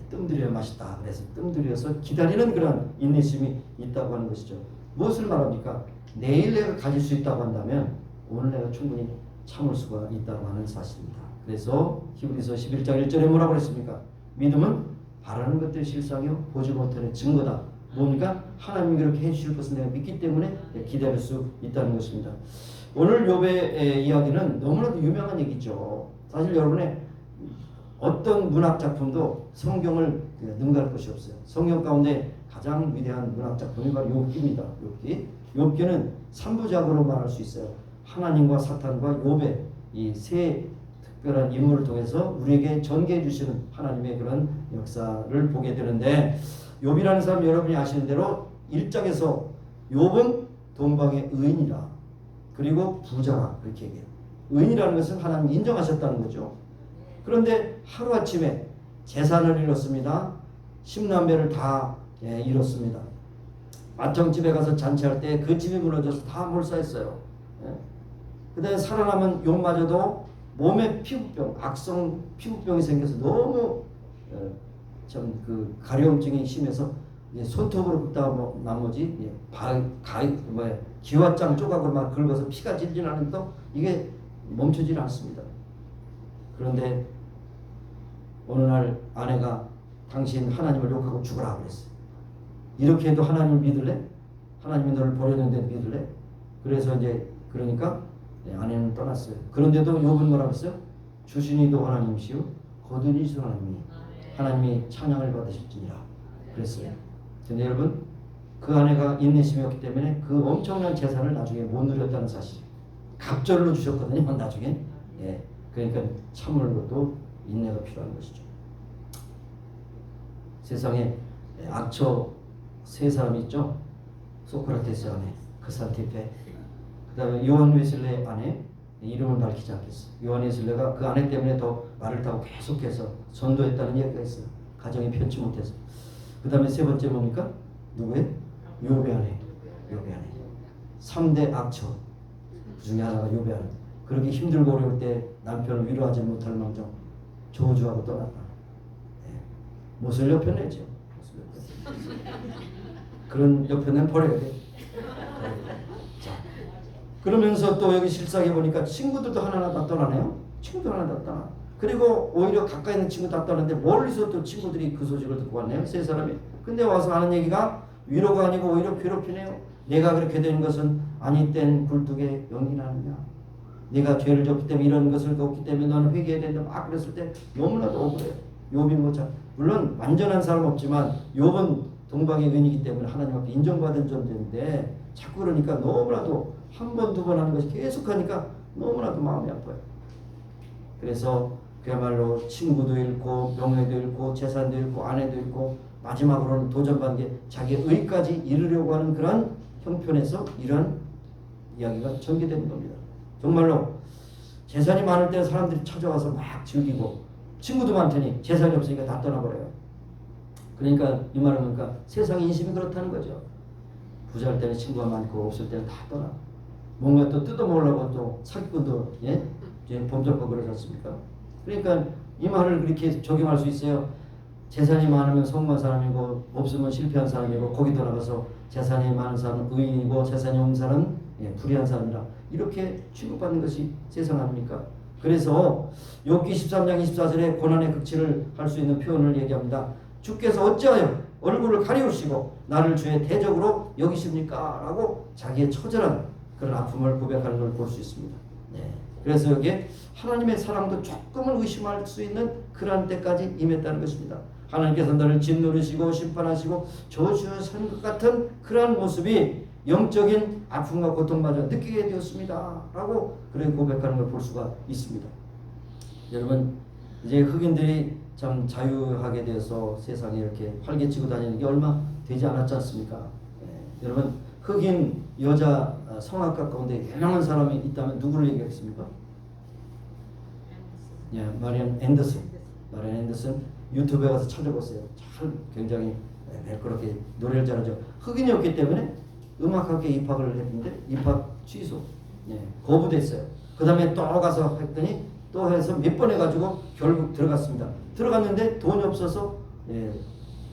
Speaker 2: 뜸들여야 맛있다. 그래서 뜸들여서 기다리는 그런 인내심이 있다고 하는 것이죠. 무엇을 말합니까? 내일 내가 가질 수 있다고 한다면 오늘 내가 충분히 참을 수가 있다고 하는 사실입니다. 그래서 히브리서 11장 1절에 뭐라고 했습니까? 믿음은 바라는 것들의 실상이요 보지 못하는 증거다. 뭡니까? 하나님이 그렇게 해주실 것을 내가 믿기 때문에 기다릴 수 있다는 것입니다. 오늘 욥의 이야기는 너무나도 유명한 얘기죠. 사실 여러분의 어떤 문학 작품도 성경을 능가할 것이 없어요. 성경 가운데 가장 위대한 문학 작품이 바로 욥기입니다. 욥기는 3부작으로 말할 수 있어요. 하나님과 사탄과 욥의 이 세 특별한 인물을 통해서 우리에게 전개해 주시는 하나님의 그런 역사를 보게 되는데, 욥이라는 사람 여러분이 아시는 대로 1장에서 욥은 동방의 의인이라, 그리고 부자라 그렇게 얘기해요. 의인이라는 것은 하나님 인정하셨다는 거죠. 그런데 하루아침에 재산을 잃었습니다. 10남매를 다 잃었습니다. 맏형집에 가서 잔치할 때 그 집이 무너져서 다 몰사했어요. 그 다음에 살아남은 욥마저도 몸에 피부병, 악성 피부병이 생겨서 너무 참 그 가려움증이 심해서 손톱으로 긋다 나머지 기와장 조각으로 막 긁어서 피가 질질 나는데도 이게 멈추질 않습니다. 그런데 어느 날 아내가 당신 하나님을 욕하고 죽으라 그랬어요. 이렇게 해도 하나님을 믿을래? 하나님이 너를 버렸는데 믿을래? 그래서 이제 그러니까 아내는 떠났어요. 그런데도 욥은 뭐라고 했어요? 주신이도 하나님이시요 거두리시도 하나님이 찬양을 받으실지니라 그랬어요. 근데 여러분, 그 아내가 인내심이었기 때문에 그 엄청난 재산을 나중에 못 누렸다는 사실, 갑절로 주셨거든요. 나중에. 그러니까 참을 것도 인내가 필요한 것이죠. 세상에 악처 세 사람이 있죠. 소크라테스 아내, 크산티페, 그 다음에 요한 웨슬레 아내, 이름을 밝히지 않겠어. 요한 웨슬레가 그 아내 때문에 더 말을 타고 계속해서 전도했다는 얘기가 있어요. 가정이 편치 못해서. 그 다음에 세 번째 뭡니까? 누구예요? 욥의 아내. 욥의 아내. 3대 악처 그 중에 하나가 욥의 아내. 그렇게 힘들고 어려울 때 남편을 위로하지 못할 망정 저주하고 떠났다. 못을 옆에내죠. 그런 옆에는 버려야 돼. 자, 그러면서 또 여기 실상해 보니까 친구들도 하나하나 다 떠나네요. 친구도 하나 다 떠나. 그리고 오히려 가까이 있는 친구 다 떠났는데 멀리서 또 친구들이 그 소식을 듣고 왔네요. 세 사람이. 근데 와서 하는 얘기가 위로가 아니고 오히려 괴롭히네요. 내가 그렇게 되는 것은 아니 땐 굴뚝에 연기 나느냐. 네가 죄를 졌기 때문에 이런 것을 겪기 때문에 너는 회개해야 된다. 막 그랬을 때 너무나도 억울해요. 욥이 물론 완전한 사람 없지만 욥은 동방의 은이기 때문에 하나님 앞에 인정받은 존재인데 자꾸 그러니까 너무나도 한 번, 두 번 하는 것이 계속하니까 너무나도 마음이 아파요. 그래서 그야말로 친구도 잃고 명예도 잃고 재산도 잃고 아내도 잃고 마지막으로는 도전받은 게 자기의 의까지 이루려고 하는 그런 형편에서 이런 이야기가 전개되는 겁니다. 정말로 재산이 많을 때 사람들이 찾아와서 막 즐기고 친구도 많더니 재산이 없으니까 다 떠나버려요. 그러니까 이 말은 그러니까 세상 인심이 그렇다는 거죠. 부자일 때는 친구가 많고 없을 때는 다 떠나. 뭔가 또 뜯어먹으려고 또 사기꾼도 범접하고 그러지 않습니까? 그러니까 이 말을 그렇게 적용할 수 있어요. 재산이 많으면 성공한 사람이고 없으면 실패한 사람이고 거기 돌아가서 재산이 많은 사람은 의인이고 재산이 없는 사람은 불의한 사람이라 이렇게 취급받는 것이 세상 아닙니까? 그래서 욥기 13장 24절에 고난의 극치를 할 수 있는 표현을 얘기합니다. 주께서 어찌하여 얼굴을 가리우시고 나를 주의 대적으로 여기십니까? 라고 자기의 처절한 그런 아픔을 고백하는 걸 볼 수 있습니다. 그래서 여기에 하나님의 사랑도 조금은 의심할 수 있는 그러한 때까지 임했다는 것입니다. 하나님께서 너를 짓누르시고 심판하시고 저주하시는 것 같은 그러한 모습이 영적인 아픔과 고통마저 느끼게 되었습니다. 라고 그렇게 고백하는 걸 볼 수가 있습니다. 여러분, 이제 흑인들이 참 자유하게 돼서 세상에 이렇게 활개치고 다니는 게 얼마 되지 않았지 않습니까? 여러분, 흑인 여자 성악가 가운데 유명한 사람이 있다면 누구를 얘기하겠습니까? 마리안 앤더슨. 마리안 앤더슨 유튜브에 가서 찾아보세요. 참 굉장히 그렇게 노래를 잘하죠. 흑인이었기 때문에 음악학교에 입학을 했는데 입학 취소, 거부됐어요. 그 다음에 또 가서 했더니 또 해서 몇 번 해가지고 결국 들어갔습니다. 들어갔는데 돈이 없어서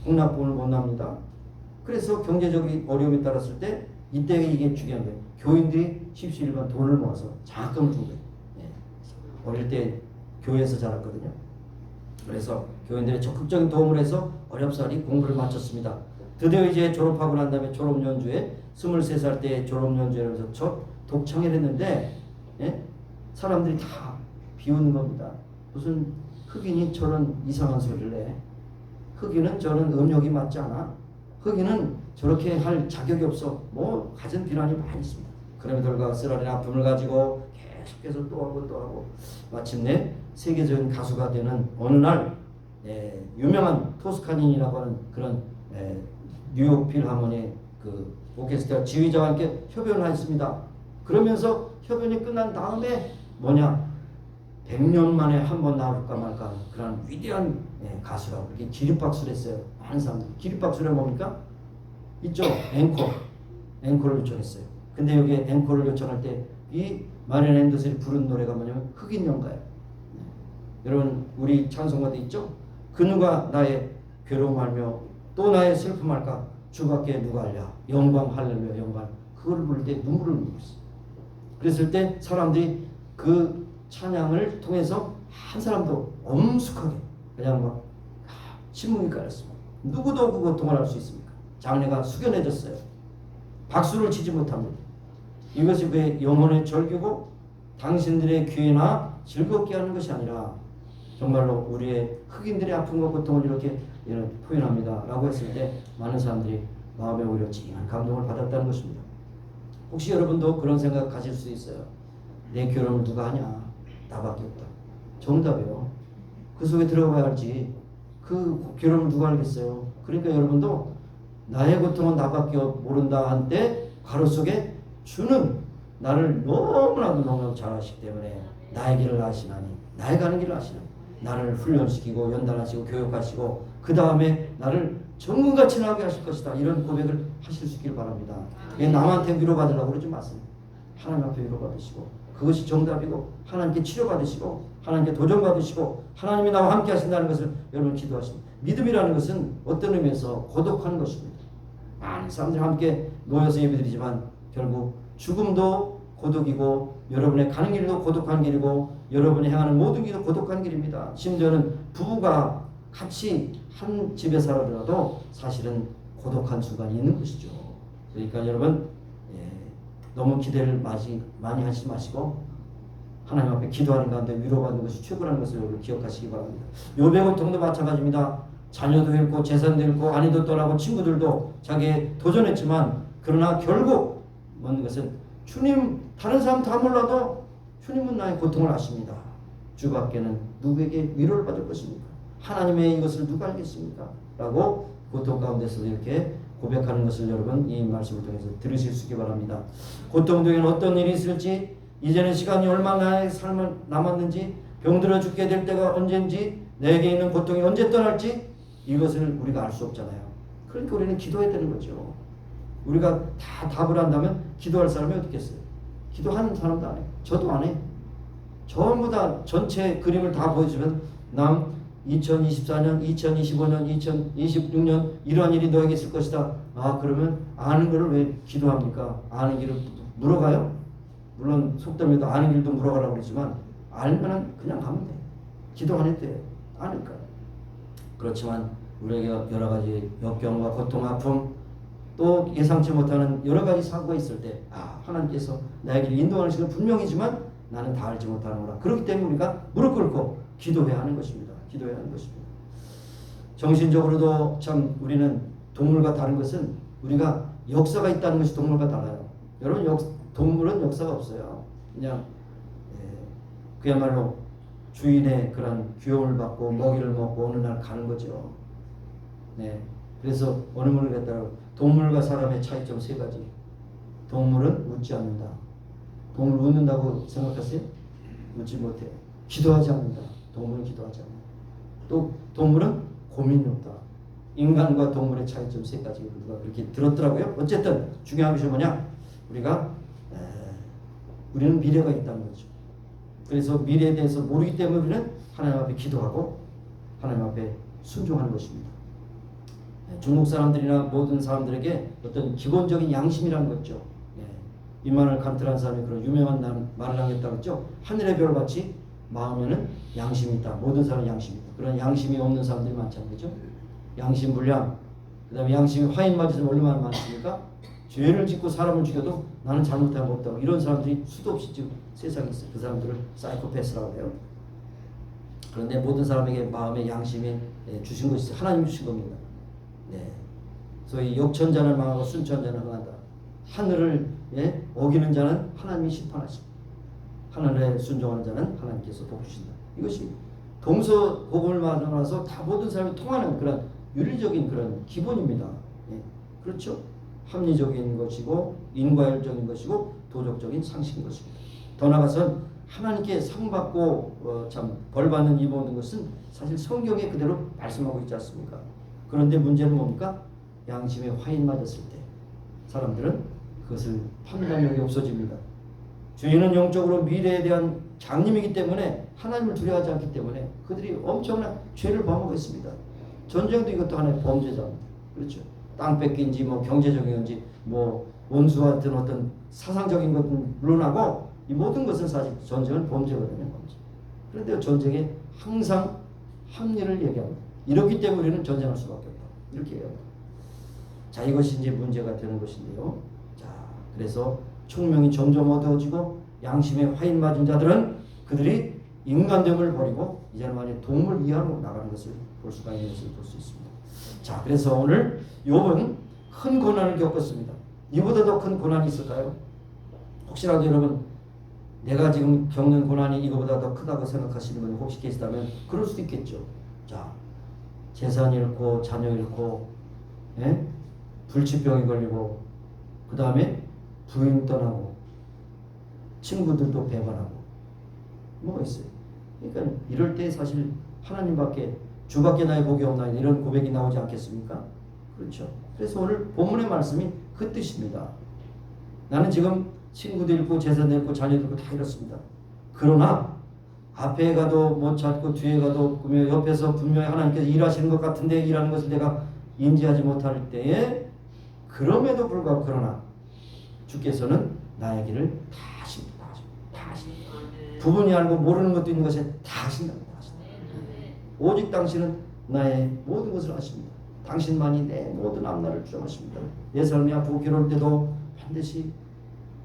Speaker 2: 공납금을 못 납니다. 그래서 경제적인 어려움이 따랐을 때 이때 이게 중요한 거예요. 교인들이 십시일반 돈을 모아서 장학금을 준 거예요. 어릴 때 교회에서 자랐거든요. 그래서 교인들의 적극적인 도움을 해서 어렵사리 공부를 마쳤습니다. 드디어 이제 졸업하고 난 다음에 졸업연주회 23살 때 졸업연주회에서 첫 독창을 했는데 사람들이 다 비웃는 겁니다. 무슨 흑인이 저런 이상한 소리를 해. 흑인은 저런 음역이 맞지 않아. 흑인은 저렇게 할 자격이 없어. 뭐 가진 비난이 많이 있습니다. 그럼에도 불구하고 쓰라린 아픔을 가지고 계속해서 또 하고 마침내 세계적인 가수가 되는 어느 날 유명한 토스카닌이라고 하는 그런 뉴욕 필하모니 그 오케스트라 지휘자와 함께 협연을 했습니다. 그러면서 협연이 끝난 다음에 100년 만에 한 번 나올까 말까 그런 위대한 가수라고 이렇게 기립박수를 했어요. 많은 사람들 기립박수를 뭡니까? 이쪽 앵콜을 요청했어요. 근데 여기 앵콜을 요청할 때 이 마리안 앤더슨이 부른 노래가 뭐냐면 흑인 연가예요. 여러분 우리 찬송가도 있죠? 그 누가 나의 괴로움 알며 또 나의 슬픔 알까? 주밖에 누가 알랴? 영광 할렐루야 영광. 그걸 부를 때 눈물을 흘렸어요. 그랬을 때 사람들이 그 찬양을 통해서 한 사람도 엄숙하게 그냥 막 침묵이 깔렸습니다. 누구도 그 고통을 알 수 있습니까? 장래가 숙연해졌어요. 박수를 치지 못합니다. 이것이 그의 영혼의 절규고 당신들의 귀에나 즐겁게 하는 것이 아니라 정말로 우리의 흑인들의 아픔과 고통을 이렇게 표현합니다 라고 했을 때 많은 사람들이 마음에 오히려 진한 감동을 받았다는 것입니다. 혹시 여러분도 그런 생각 가질 수 있어요. 내 괴로움을 누가 하냐? 나밖에 없다. 정답이에요. 그 속에 들어가야 알지. 그 괴로움을 누가 알겠어요. 그러니까 여러분도 나의 고통은 나밖에 모른다 한때 가로 속에 주는 나를 너무나도 잘 아시기 때문에 나의 길을 아시나니 나의 가는 길을 아시나니 나를 훈련시키고 연단하시고 교육하시고 그 다음에 나를 정금같이 나게 하실 것이다. 이런 고백을 하실 수 있기를 바랍니다. 남한테 위로받으려고 그러지 마세요. 하나님 앞에 위로받으시고 그것이 정답이고 하나님께 치료받으시고 하나님께 도전받으시고 하나님이 나와 함께 하신다는 것을 여러분 기도하십니다. 믿음이라는 것은 어떤 의미에서 고독한 것입니다. 많은 사람들이 함께 모여서 예배드리지만 결국 죽음도 고독이고 여러분의 가는 길도 고독한 길이고 여러분이 행하는 모든 길도 고독한 길입니다. 심지어는 부부가 같이 한 집에 살아도 사실은 고독한 순간이 있는 것이죠. 그러니까 여러분 너무 기대를 많이 하시지 마시고 하나님 앞에 기도하는 가운데 위로받는 것이 최고라는 것을 여러분 기억하시기 바랍니다. 욥의 고통도 마찬가지입니다. 자녀도 잃고 재산도 잃고 아내도 떠나고 친구들도 자기에 도전했지만 그러나 결국 먹는 것은 주님 다른 사람 다 몰라도 주님은 나의 고통을 아십니다. 주밖에는 누구에게 위로를 받을 것입니까? 하나님의 이것을 누가 알겠습니까? 라고 고통 가운데서도 이렇게 고백하는 것을 여러분 이 말씀을 통해서 들으실 수 있기 바랍니다. 고통 중에는 어떤 일이 있을지 이제는 시간이 얼마나 나의 삶을 남았는지 병들어 죽게 될 때가 언젠지 내게 있는 고통이 언제 떠날지 이것을 우리가 알 수 없잖아요. 그러니까 우리는 기도해야 되는 거죠. 우리가 다 답을 한다면 기도할 사람이 어디 있겠어요? 기도하는 사람도 안 해요. 저도 안 해요. 전부 다 전체 그림을 다 보여주면 남 2024년, 2025년, 2026년 이러한 일이 너에게 있을 것이다. 아 그러면 아는 거를 왜 기도합니까? 아는 길을 물어가요? 물론 속담에도 아는 길도 물어가라고 그러지만 알면은 그냥 가면 돼. 기도 안 해도 돼. 아니까. 그렇지만 우리에게 여러 가지 역경과 고통, 아픔 또 예상치 못하는 여러 가지 사고가 있을 때 하나님께서 나에게 인도하는 시간 분명히지만 나는 다 알지 못하는구나. 그렇기 때문에 우리가 무릎 꿇고 기도해야 하는 것입니다. 기도해야 하는 것입니다. 정신적으로도 참 우리는 동물과 다른 것은 우리가 역사가 있다는 것이 동물과 달라요. 여러분 동물은 역사가 없어요. 그냥 그야말로 주인의 그런 귀여움을 받고 먹이를 먹고 어느 날 가는 거죠. 그래서 어느 분을 갖다가 동물과 사람의 차이점 3가지. 동물은 웃지 않는다. 동물 웃는다고 생각하세요? 웃지 못해요. 기도하지 않는다. 동물은 기도하지 않는다. 또 동물은 고민이 없다. 인간과 동물의 차이점 세 가지 누가 그렇게 들었더라고요. 어쨌든 중요한 것이 뭐냐? 우리는 미래가 있다는 거죠. 그래서 미래에 대해서 모르기 때문에 우리는 하나님 앞에 기도하고 하나님 앞에 순종하는 것입니다. 중국 사람들이나 모든 사람들에게 어떤 기본적인 양심이라는 거죠. 이만을 간틀한 사람이 그런 유명한 말을 남겼다고 했죠. 하늘의 별같이 마음에는 양심이 있다. 모든 사람은 양심이 있다. 그런 양심이 없는 사람들이 많잖아요. 그죠? 양심 불량, 그 다음에 양심이 화인 맞으면 얼마나 많습니까? 죄를 짓고 사람을 죽여도 나는 잘못한 거 없다고 이런 사람들이 수도 없이 지금 세상에 있어요. 그 사람들을 사이코패스라고 해요. 그런데 모든 사람에게 마음의 양심이 주신 것이 하나님이 주신 겁니다. 소위 역천자는 망하고 순천자는 흥한다. 하늘을 어기는 자는 하나님이 심판하시고 하늘에 순종하는 자는 하나님께서 복 주신다. 이것이 동서고금을 만나서 다 모든 사람이 통하는 그런 윤리적인 그런 기본입니다. 그렇죠? 합리적인 것이고 인과율적인 것이고 도덕적인 상식인 것입니다. 더 나아가서는 하나님께 상 받고 참 벌 받는 이 모든 것은 사실 성경에 그대로 말씀하고 있지 않습니까? 그런데 문제는 뭡니까? 양심에 화인 맞았을 때 사람들은 그것을 판단력이 없어집니다. 죄인은 영적으로 미래에 대한 장님이기 때문에 하나님을 두려워하지 않기 때문에 그들이 엄청난 죄를 범하겠습니다. 전쟁도 이것도 하나의 범죄자입니다. 그렇죠? 땅 뺏긴지 뭐 경제적인 건지 뭐 원수 같은 어떤 사상적인 것은 물론하고 이 모든 것은 사실 전쟁은 범죄거든요. 범죄. 그런데 전쟁에 항상 합리를 얘기합니다. 이렇기 때문에 우리는 전쟁할 수밖에 없다. 이렇게 얘기합니다. 자, 이것이 이제 문제가 되는 것인데요. 자, 그래서 총명이 점점 어두워지고 양심에 화인 맞은 자들은 그들이 인간됨을 버리고 이제는 많이 동물 이하로 나가는 것을 볼 수가 있는 것을 볼 수 있습니다. 자, 그래서 오늘 욥은 큰 고난을 겪었습니다. 이보다 더 큰 고난이 있을까요? 혹시라도 여러분 내가 지금 겪는 고난이 이거보다 더 크다고 생각하시는 분이 혹시 계시다면 그럴 수도 있겠죠. 자, 재산 잃고 자녀 잃고 불치병이 걸리고 그 다음에 부인 떠나고 친구들도 배반하고 뭐가 있어요. 그러니까 이럴 때 사실 하나님밖에 주밖에 나의 복이 없나 이런 고백이 나오지 않겠습니까? 그렇죠. 그래서 오늘 본문의 말씀이 그 뜻입니다. 나는 지금 친구도 잃고 재산도 잃고 자녀도 잃고 다 잃었습니다. 그러나 앞에 가도 못 찾고 뒤에 가도 없으며 옆에서 분명히 하나님께서 일하시는 것 같은데 일하는 것을 내가 인지하지 못할 때에 그럼에도 불구하고 그러나 주께서는 나의 길을 다 하십니다. 다 하십니다. 부분이 알고 모르는 것도 있는 것에 다 하신다고 하십니다. 오직 당신은 나의 모든 것을 아십니다. 당신만이 내 모든 앞날을 주장하십니다. 내 삶이 아프고 괴로울 때도 반드시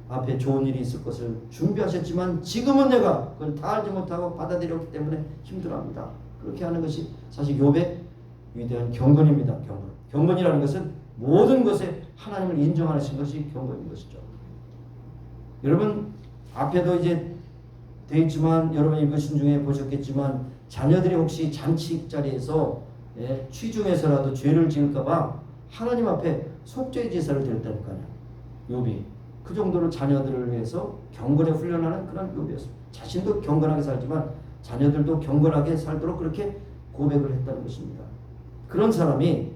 Speaker 2: 앞에 좋은 일이 있을 것을 준비하셨지만 지금은 내가 그걸 다 알지 못하고 받아들였기 때문에 힘들어합니다. 그렇게 하는 것이 사실 욥의 위대한 경건입니다. 경건. 경건이라는 것은 모든 것에 하나님을 인정하신 것이 경건인 것이죠. 여러분 앞에도 이제 되어 있지만 여러분 읽으신 중에 보셨겠지만 자녀들이 혹시 잔치 자리에서 취중해서라도 죄를 지을까봐 하나님 앞에 속죄의 제사를 드렸다니까요. 욥이 그 정도로 자녀들을 위해서 경건에 훈련하는 그런 욥이었습니다. 자신도 경건하게 살지만 자녀들도 경건하게 살도록 그렇게 고백을 했다는 것입니다. 그런 사람이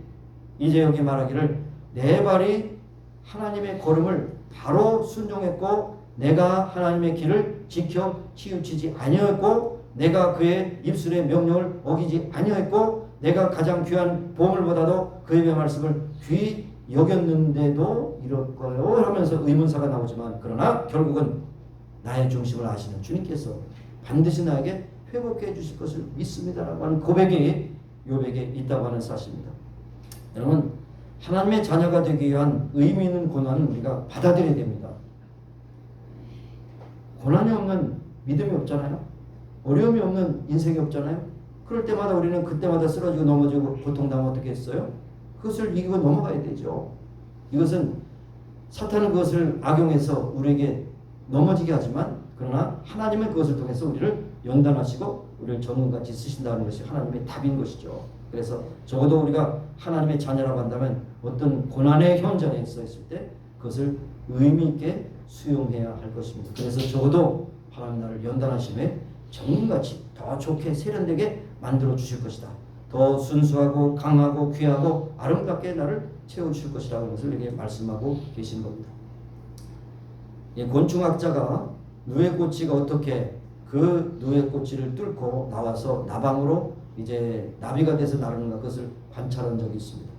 Speaker 2: 이제 여기 말하기를 내 발이 하나님의 걸음을 바로 순종했고 내가 하나님의 길을 지켜 치우치지 아니하였고 내가 그의 입술의 명령을 어기지 아니하였고 내가 가장 귀한 보물보다도 그 입의 말씀을 귀히 여겼는데도 이럴까요? 하면서 의문사가 나오지만 그러나 결국은 나의 중심을 아시는 주님께서 반드시 나에게 회복해 주실 것을 믿습니다라고 하는 고백이 욥에게 있다고 하는 사실입니다. 여러분 하나님의 자녀가 되기 위한 의미 있는 고난은 우리가 받아들여야 됩니다. 고난이 없는 믿음이 없잖아요. 어려움이 없는 인생이 없잖아요. 그럴 때마다 우리는 그때마다 쓰러지고 넘어지고 고통당하면 어떻게 했어요? 그것을 이기고 넘어가야 되죠. 이것은 사탄은 그것을 악용해서 우리에게 넘어지게 하지만 그러나 하나님은 그것을 통해서 우리를 연단하시고 우리를 전문같이 쓰신다는 것이 하나님의 답인 것이죠. 그래서 적어도 우리가 하나님의 자녀라고 한다면 어떤 고난의 현장에 서 있을 때 그것을 의미 있게 수용해야 할 것입니다. 그래서 적어도 하나님 나를 연단하심에 전문같이 더 좋게 세련되게 만들어 주실 것이다. 더 더 순수하고 강하고 귀하고 아름답게 나를 채워줄 것이라는 것을 이렇게 말씀하고 계신 겁니다. 곤충학자가 누에꽃이가 어떻게 그 누에꽃이를 뚫고 나와서 나방으로 이제 나비가 돼서 나르는가 그것을 관찰한 적이 있습니다.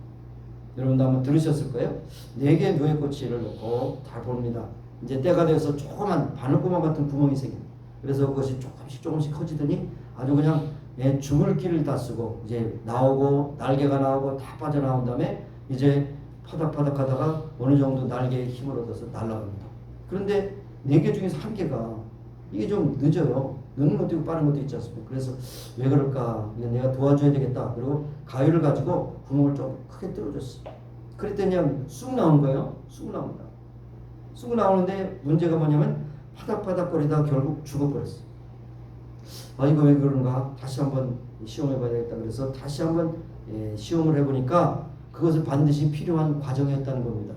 Speaker 2: 여러분도 한번 들으셨을 거예요. 4개의 누에꽃이를 놓고 다 봅니다. 이제 때가 되어서 조그만 바늘구멍 같은 구멍이 생깁니다. 그래서 그것이 조금씩 커지더니 아주 그냥 죽을 길을 다 쓰고 이제 나오고 날개가 나오고 다 빠져나온 다음에 이제 파닥파닥 하다가 어느 정도 날개에 힘을 얻어서 날아갑니다. 그런데 4개 중에서 1개가 이게 좀 늦어요. 늦는 것도 있고 빠른 것도 있지 않습니까? 그래서 왜 그럴까? 이거 내가 도와줘야 되겠다. 그리고 가위를 가지고 구멍을 좀 크게 뚫어줬어. 그랬더니 그냥 쑥 나온 거예요. 쑥 나온다. 쑥 나오는데 문제가 뭐냐면 파닥파닥거리다가 결국 죽어버렸어. 아 이거 왜 그런가? 다시 한번 시험해봐야 되겠다. 그래서 다시 한번 시험을 해보니까 그것을 반드시 필요한 과정이었다는 겁니다.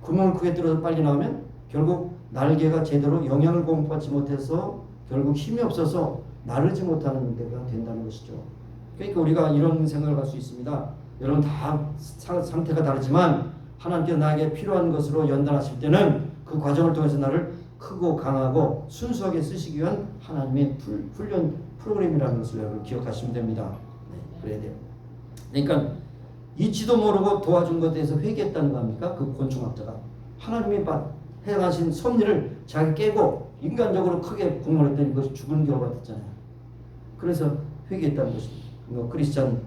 Speaker 2: 구멍을 크게 뚫어서 빨리 나오면 결국 날개가 제대로 영양을 공급받지 못해서 결국 힘이 없어서 나르지 못하는 데가 된다는 것이죠. 그러니까 우리가 이런 생각을 할 수 있습니다. 여러분 다 상태가 다르지만 하나님께서 나에게 필요한 것으로 연단하실 때는 그 과정을 통해서 나를 크고 강하고 순수하게 쓰시기 위한 하나님의 훈련 프로그램이라는 것을 여러분 기억하시면 됩니다. 네, 그래야 돼요. 그러니까 이치도 모르고 도와준 것에 대해서 회개했다는 거 아닙니까? 그 곤충학자가 하나님이 행하신 섭리를 자기 깨고 인간적으로 크게 공헌했더니 그것이 죽은 결과가 됐잖아요. 그래서 회개했다는 것입니다. 크리스찬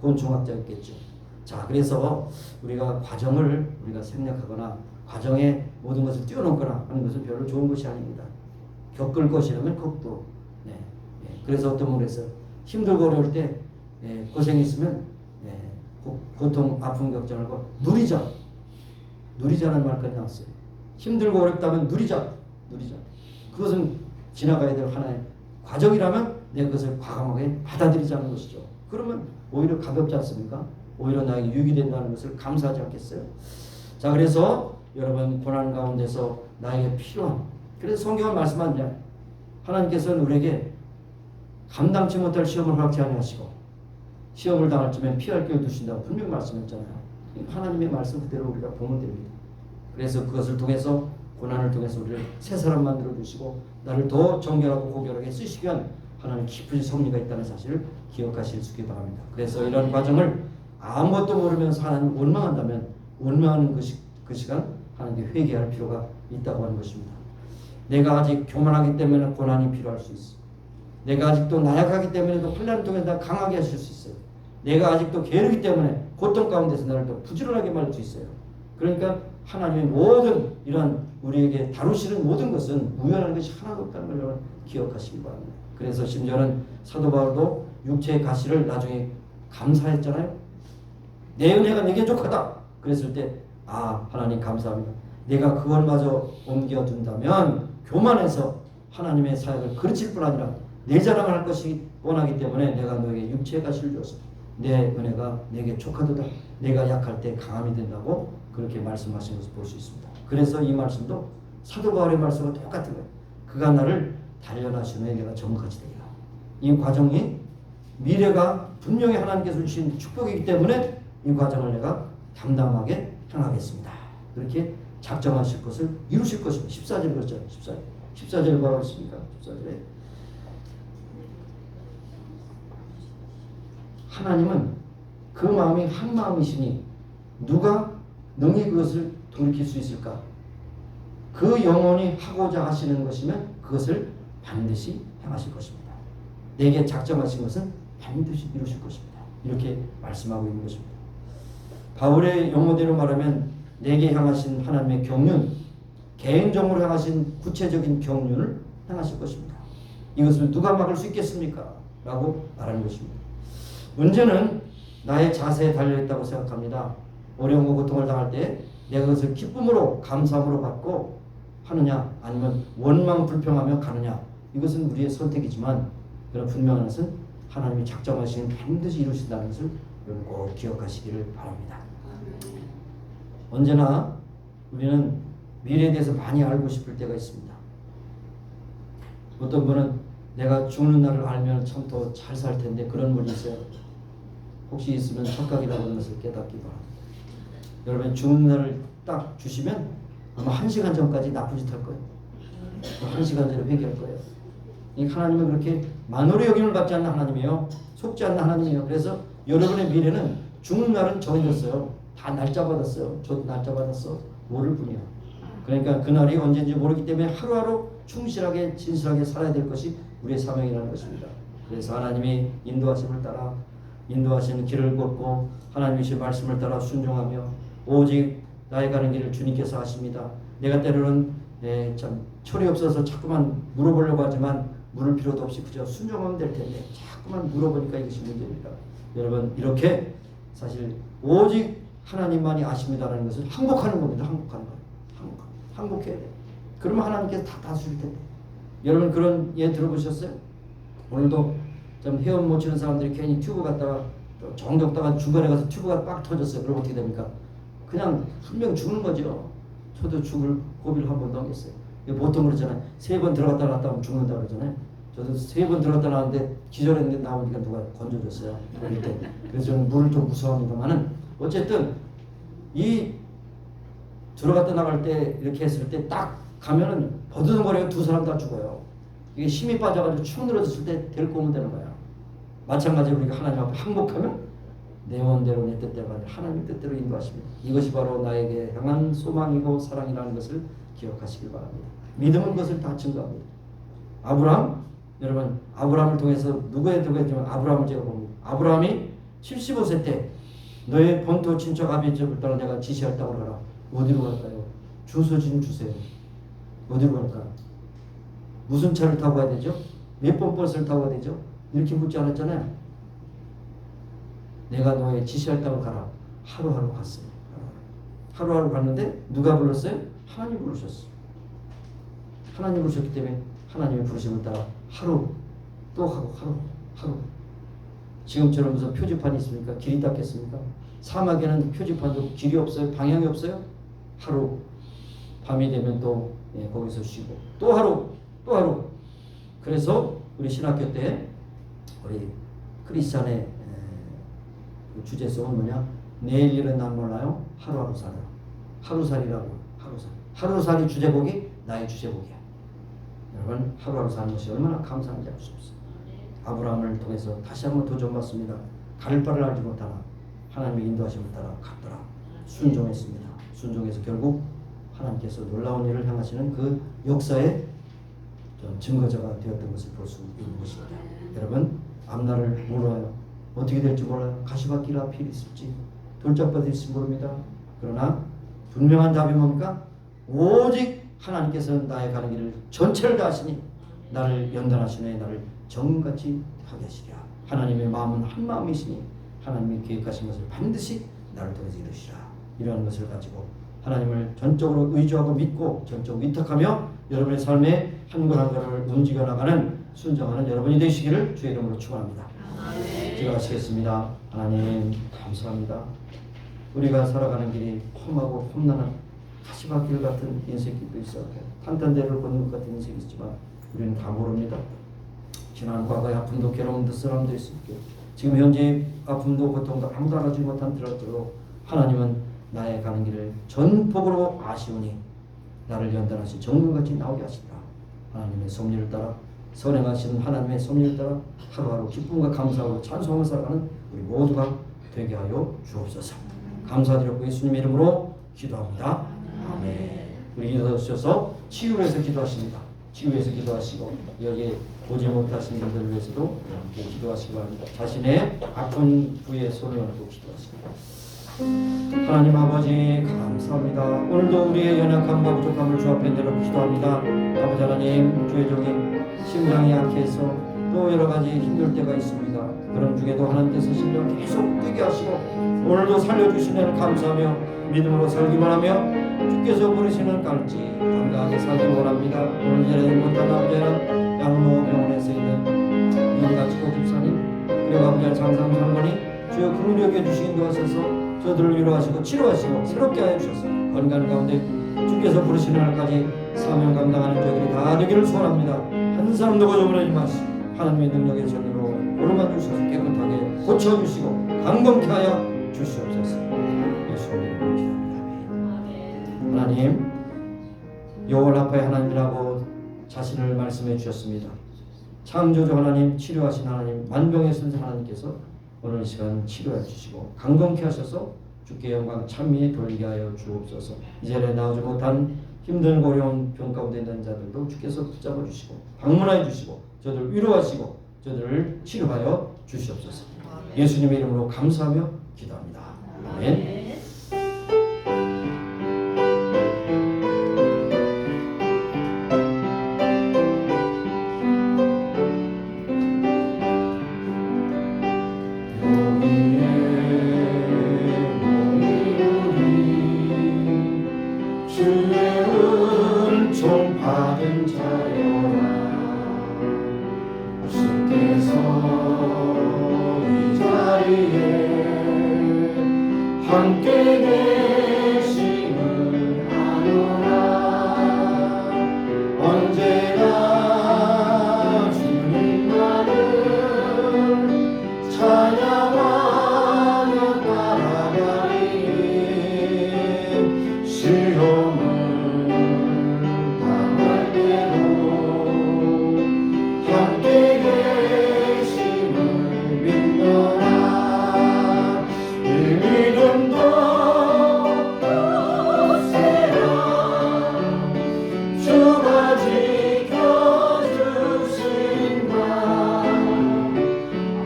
Speaker 2: 곤충학자였겠죠. 자, 그래서 우리가 과정을 우리가 생략하거나 과정에 모든 것을 띄워놓거나 하는 것은 별로 좋은 것이 아닙니다. 겪을 것이라면 겪도. 네. 그래서 어떤 분이 그래서 힘들고 어려울 때 고생이 있으면 고통 아픔 겪지 말고 누리자. 누리자는 말까지 나왔어요. 힘들고 어렵다면 누리자. 그것은 지나가야 될 하나의 과정이라면 내 것을 과감하게 받아들이자는 것이죠. 그러면 오히려 가볍지 않습니까? 오히려 나에게 유익이 된다는 것을 감사하지 않겠어요? 자, 그래서 여러분 고난 가운데서 나에게 필요한, 그래서 성경은 말씀하냐, 하나님께서는 우리에게 감당치 못할 시험을 허락지 아니하시고 시험을 당할 쯤에 피할 길을 두신다고 분명히 말씀했잖아요. 하나님의 말씀 그대로 우리가 보면 됩니다. 그래서 그것을 통해서 고난을 통해서 우리를 새 사람 만들어 주시고 나를 더 정결하고 고결하게 쓰시기 위한 하나님 깊은 섭리가 있다는 사실을 기억하실 수 있기 바랍니다. 그래서 이런 과정을 아무것도 모르면서 하나님 원망한다면 원망하는 그 시간 하나님께 회개할 필요가 있다고 하는 것입니다. 내가 아직 교만하기 때문에 고난이 필요할 수 있어. 내가 아직도 나약하기 때문에도 환난을 통해서 강하게 하실 수 있어요. 내가 아직도 게으르기 때문에 고통 가운데서 나를 더 부지런하게 만들 수 있어요. 그러니까 하나님의 모든 이러한 우리에게 다루시는 모든 것은 우연한 것이 하나도 없다는 걸 여러분 기억하시기 바랍니다. 그래서 심지어는 사도 바울도 육체의 가시를 나중에 감사했잖아요. 내 은혜가 내게 족하다. 그랬을 때 하나님 감사합니다. 내가 그걸마저 옮겨둔다면 교만해서 하나님의 사역을 그르칠 뿐 아니라 내 자랑을 할 것이 뻔하기 때문에 내가 너에게 육체의 가시를 주었어. 내 은혜가 내게 족하도다. 내가 약할 때 강함이 된다고 그렇게 말씀하신 것을 볼 수 있습니다. 그래서 이 말씀도 사도 바울의 말씀과 똑같은 거예요. 그가 나를 단련하신 후에 내가 정복하지 되리라. 이 과정이 미래가 분명히 하나님께서 주신 축복이기 때문에 이 과정을 내가 담담하게 행하겠습니다. 그렇게 작정하실 것을 이루실 것입니다. 14절 그렇죠. 14절 뭐라고 했습니까? 14절에 하나님은 그 마음이 한 마음이시니 누가 능히 그것을 돌이킬 수 있을까? 그 영원히 하고자 하시는 것이면 그것을 반드시 행하실 것입니다. 내게 작정하신 것은 반드시 이루실 것입니다. 이렇게 말씀하고 있는 것입니다. 바울의 용어대로 말하면 내게 향하신 하나님의 경륜, 개인적으로 향하신 구체적인 경륜을 행하실 것입니다. 이것을 누가 막을 수 있겠습니까? 라고 말하는 것입니다. 문제는 나의 자세에 달려있다고 생각합니다. 어려움과 고통을 당할 때 내가 그것을 기쁨으로 감사함으로 받고 하느냐 아니면 원망 불평하며 가느냐, 이것은 우리의 선택이지만 그런 분명한 것은 하나님이 작정하시는 반드시 이루신다는 것을 여러분 꼭 기억하시기를 바랍니다. 언제나 우리는 미래에 대해서 많이 알고 싶을 때가 있습니다. 어떤 분은 내가 죽는 날을 알면 참 더 잘 살 텐데 그런 분이 있어요. 혹시 있으면 착각이라고 하는 것을 깨닫기 바랍니다. 여러분 죽는 날을 딱 주시면 아마 1시간 전까지 나쁜 짓 할 거예요. 1시간 전에 회개할 거예요. 이 하나님은 그렇게 만으로 여김을 받지 않는 하나님이에요. 속지 않는 하나님이에요. 그래서 여러분의 미래는 죽는 날은 정해졌어요. 다 날짜 받았어요. 저도 날짜 받았어. 모를 뿐이야. 그러니까 그날이 언제인지 모르기 때문에 하루하루 충실하게 진실하게 살아야 될 것이 우리의 사명이라는 것입니다. 그래서 하나님이 인도하심을 따라 인도하시는 길을 걷고 하나님이신 말씀을 따라 순종하며 오직 나의 가는 길을 주님께서 하십니다. 내가 때로는 참 철이 없어서 자꾸만 물어보려고 하지만 물을 필요도 없이 그저 순종하면 될 텐데 자꾸만 물어보니까 이것이 문제입니다. 여러분 이렇게 사실 오직 하나님만이 아십니다라는 것은 항복하는 겁니다. 항복하는 거예요. 항복해야 돼요. 그러면 하나님께서 다 다스릴 텐데. 여러분 그런 예 들어보셨어요? 오늘도 좀 헤엄 못 치는 사람들이 괜히 튜브 갔다가 정적다가 중간에 가서 튜브가 빡 터졌어요. 그럼 어떻게 됩니까? 그냥 분명 죽는 거죠. 저도 죽을 고비를 한 번도 안 했어요. 보통 그러잖아요. 3번 들어갔다 나왔다 하면 죽는다 그러잖아요. 저도 3번 들어갔다 나왔는데 기절했는데 나오니까 누가 건져줬어요. 그래서 저는 물을 좀 무서워합니다만은 어쨌든 이 들어갔다 나갈 때 이렇게 했을 때 딱 가면은 버드덩거리고 두 사람 다 죽어요. 이게 힘이 빠져가지고 축 늘어졌을 때 데리고 오면 되는 거야. 마찬가지로 우리가 하나님 앞에 항복하면 내 원대로 내 뜻대로 아니라 하나님 뜻대로 인도하십니다. 이것이 바로 나에게 향한 소망이고 사랑이라는 것을 기억하시길 바랍니다. 믿음은 그것을 다 증거합니다. 아브라함, 여러분 아브라함을 통해서 누구의 덕이지만 아브라함을 제가 봅니다. 아브라함이 75세 때 너의 본토 친척 아비집을 따라 내가 지시할 땅으로 가라. 어디로 갈까요? 주소 좀 주세요. 어디로 갈까요? 무슨 차를 타고 가야 되죠? 몇 번 버스를 타고 가야 되죠? 이렇게 묻지 않았잖아요. 내가 너의 지시할 땅으로 가라. 하루하루 갔어요. 하루하루 갔는데 누가 불렀어요? 하나님 부르셨어요. 하나님 부르셨기 때문에 하나님의 부르심을 따라 하루 또 하고 하루 지금처럼 무슨 표지판이 있습니까? 길이 닦겠습니까? 사막에는 표지판도 길이 없어요. 방향이 없어요. 하루 밤이 되면 또 거기서 쉬고 또 하루 그래서 우리 신학교 때 우리 크리스찬의 그 주제성은 뭐냐? 내일 일은 난 몰라요. 하루하루 살아요. 하루살이라고 하루살이 주제곡이 나의 주제곡이야. 여러분 하루하루 사는 것이 얼마나 감사한지 알 수 없어요. 아브라함을 통해서 다시 한번 도전받습니다. 가를 바를 알지 못하나 하나님의 인도하심을 따라 갔더라. 순종했습니다. 순종해서 결국 하나님께서 놀라운 일을 행하시는 그 역사의 증거자가 되었던 것을 볼 수 있는 것입니다. 여러분 앞날을 몰라요. 어떻게 될지 몰라요. 가시밭길 앞이 있을지 돌짝밭이 있을지 모릅니다. 그러나 분명한 답이 뭡니까? 오직 하나님께서는 나의 가는 길을 전체를 다 하시니 나를 연단하시네 나를 정같이 하게 하시리라. 하나님의 마음은 한 마음이시니 하나님이 계획하신 것을 반드시 나를 통해서 이루시라. 이러한 것을 가지고 하나님을 전적으로 의지하고 믿고 전적으로 위탁하며 여러분의 삶에 한 걸 한 걸을 움직여 나가는 순종하는 여러분이 되시기를 주의 이름으로 축원합니다. 기도하시겠습니다. 하나님 감사합니다. 우리가 살아가는 길이 험하고 험난한 가시밭길 같은 인생길도 있어요. 탄탄대를 걷는 것 같은 인생이 있지만 우리는 다 모릅니다. 지난 과거의 아픔도 괴로움도 쓰람도 있을게요. 지금 현재 아픔도 고통도 아무도 알아주지 못한더라도 하나님은 나의 가는 길을 전폭으로 아시오니 나를 연단하시 정금같이 나오게 하시리라. 하나님의 섭리를 따라 선행하시는 하나님의 섭리를 따라 하루하루 기쁨과 감사하고 찬송을 살아가는 우리 모두가 되게 하여 주옵소서. 감사드렸고 예수님 이름으로 기도합니다. 아멘. 우리 기도하셔서 치유해서 기도하십니다. 치유해서 기도하시고 여기에 보지 못하신 분들을 위해서도 함께 기도하시기 바랍니다. 자신의 아픈 부위에 손을 얹고 기도하십니다. 하나님 아버지 감사합니다. 오늘도 우리의 연약함과 부족함을 주 앞에 내려 기도합니다. 아버지 하나님 주의 종이 심장이 약해서 또 여러 가지 힘들 때가 있습니다. 그런 중에도 하나님께서 심장 계속 뛰게 하시고 오늘도 살려주신 일 감사하며 믿음으로 살기만 하며 주께서 부르시는 깔지 건강하게 살기 원합니다. 오늘 예를 못한 아버지는 양로병원에서 있는 이은가치고 집사님 그리고 아버지 장상 장모님 주여 그를 여겨주시긴 도하셔서 저들을 위로하시고 치료하시고 새롭게 하여 주셔서 건강 가운데 주께서 부르시는 날까지 사명 감당하는 저희들이 다 되기를 소원합니다. 한 사람도 거저버리지 마시고 하나님의 능력의 전으로 오르만 주셔서 깨끗하게 고쳐주시고 강건케 하여 주시옵소서. 예수님의 이름으로 기도합니다. 하나님, 여호와의 하나님이라고 자신을 말씀해 주셨습니다. 창조주 하나님, 치료하신 하나님, 만병의 선생 하나님께서 오늘 이 시간 치료해 주시고 강건케 하셔서 주께 영광 찬미 돌리게 하여 주옵소서. 이 자리에 나오지 못한 힘든 어려운 병 가운데 있는 자들도 주께서 붙잡아 주시고 방문하여 주시고 저들을 위로하시고 저들을 치료하여 주시옵소서. 예수님의 이름으로 감사하며 기도합니다. 아멘.
Speaker 3: 함께 계심을 아노라. 언제나 주님만을 찬양하며 따라가리. 시험을 당할 때도 함께 계심을 믿노라. 이 믿음도 없애라. 주가 지켜주신다.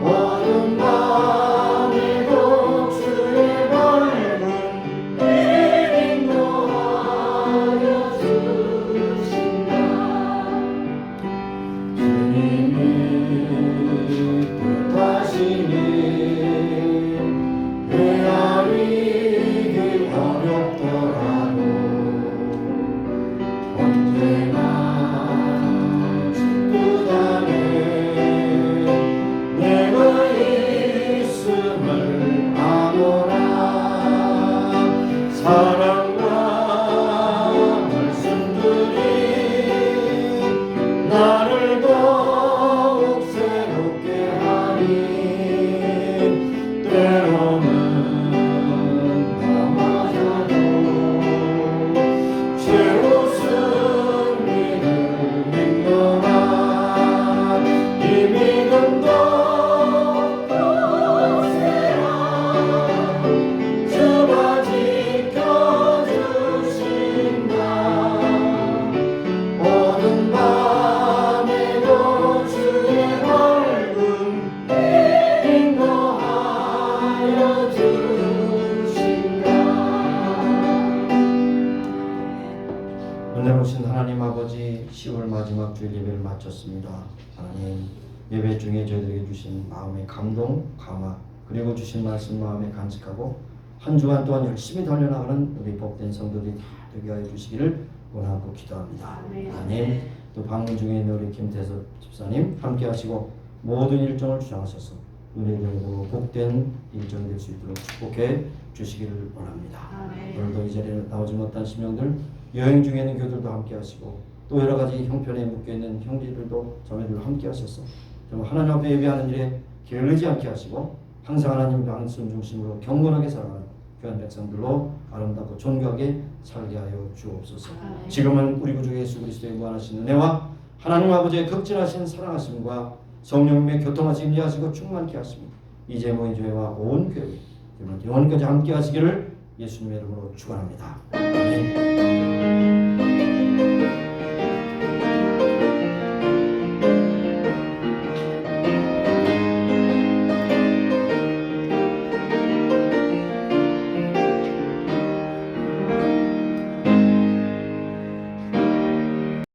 Speaker 3: 어둠 밤에도 주의 밝은 빛 인도하여 주신다. 주님이 뜻하시니 헤아리기 어렵더라도 언제나 주 뜻 안에 내가 있음을 아노라. 사랑과 말씀들이 나를 더욱 새롭게 하니. 때로는 넘어져도 최후 승리를 믿노라. 이 믿음도 없애라. 주가 지켜주신다. 어둠 밤에도 주의 밝은 빛 인도하여 주신다.
Speaker 2: 은혜로우신 하나님 아버지, 10월 마지막 주일 예배를 마쳤습니다. 하나님, 예배 중에 저희들에게 주신 마음의 감동, 감화, 그리고 주신 말씀 마음에 간직하고 한 주간 동안 열심히 달려나가는 우리 복된 성도들이 다 되게 하여 주시기를 원하고 기도합니다. 하나님, 또 방문 중에 있는 우리 김태섭 집사님 함께 하시고 모든 일정을 주장하셔서 은혜되고 복된 일정이 될 수 있도록 축복해 주시기를 원합니다. 오늘도 이 자리에 나오지 못한 심령들, 여행 중에 있는 교들도 함께 하시고 또 여러 가지 형편에 묶여 있는 형제들도 자매들도 함께 하셔서 정말 하나님 앞에 예배하는 일에 게을르지 않게 하시고 항상 하나님 말씀 중심으로 경건하게 살아가는 귀한 백성들로 아름답고 존귀하게 살게 하여 주옵소서. 지금은 우리 구주 예수 그리스도의 무한하신 은혜와 하나님 아버지의 극진하신 사랑하심과 성령님의 교통하심 임재하시고 충만케 하시며 이제 모인 교회와 온 교회 영원까지 함께 하시기를 예수님의 이름으로 축원합니다. 아멘.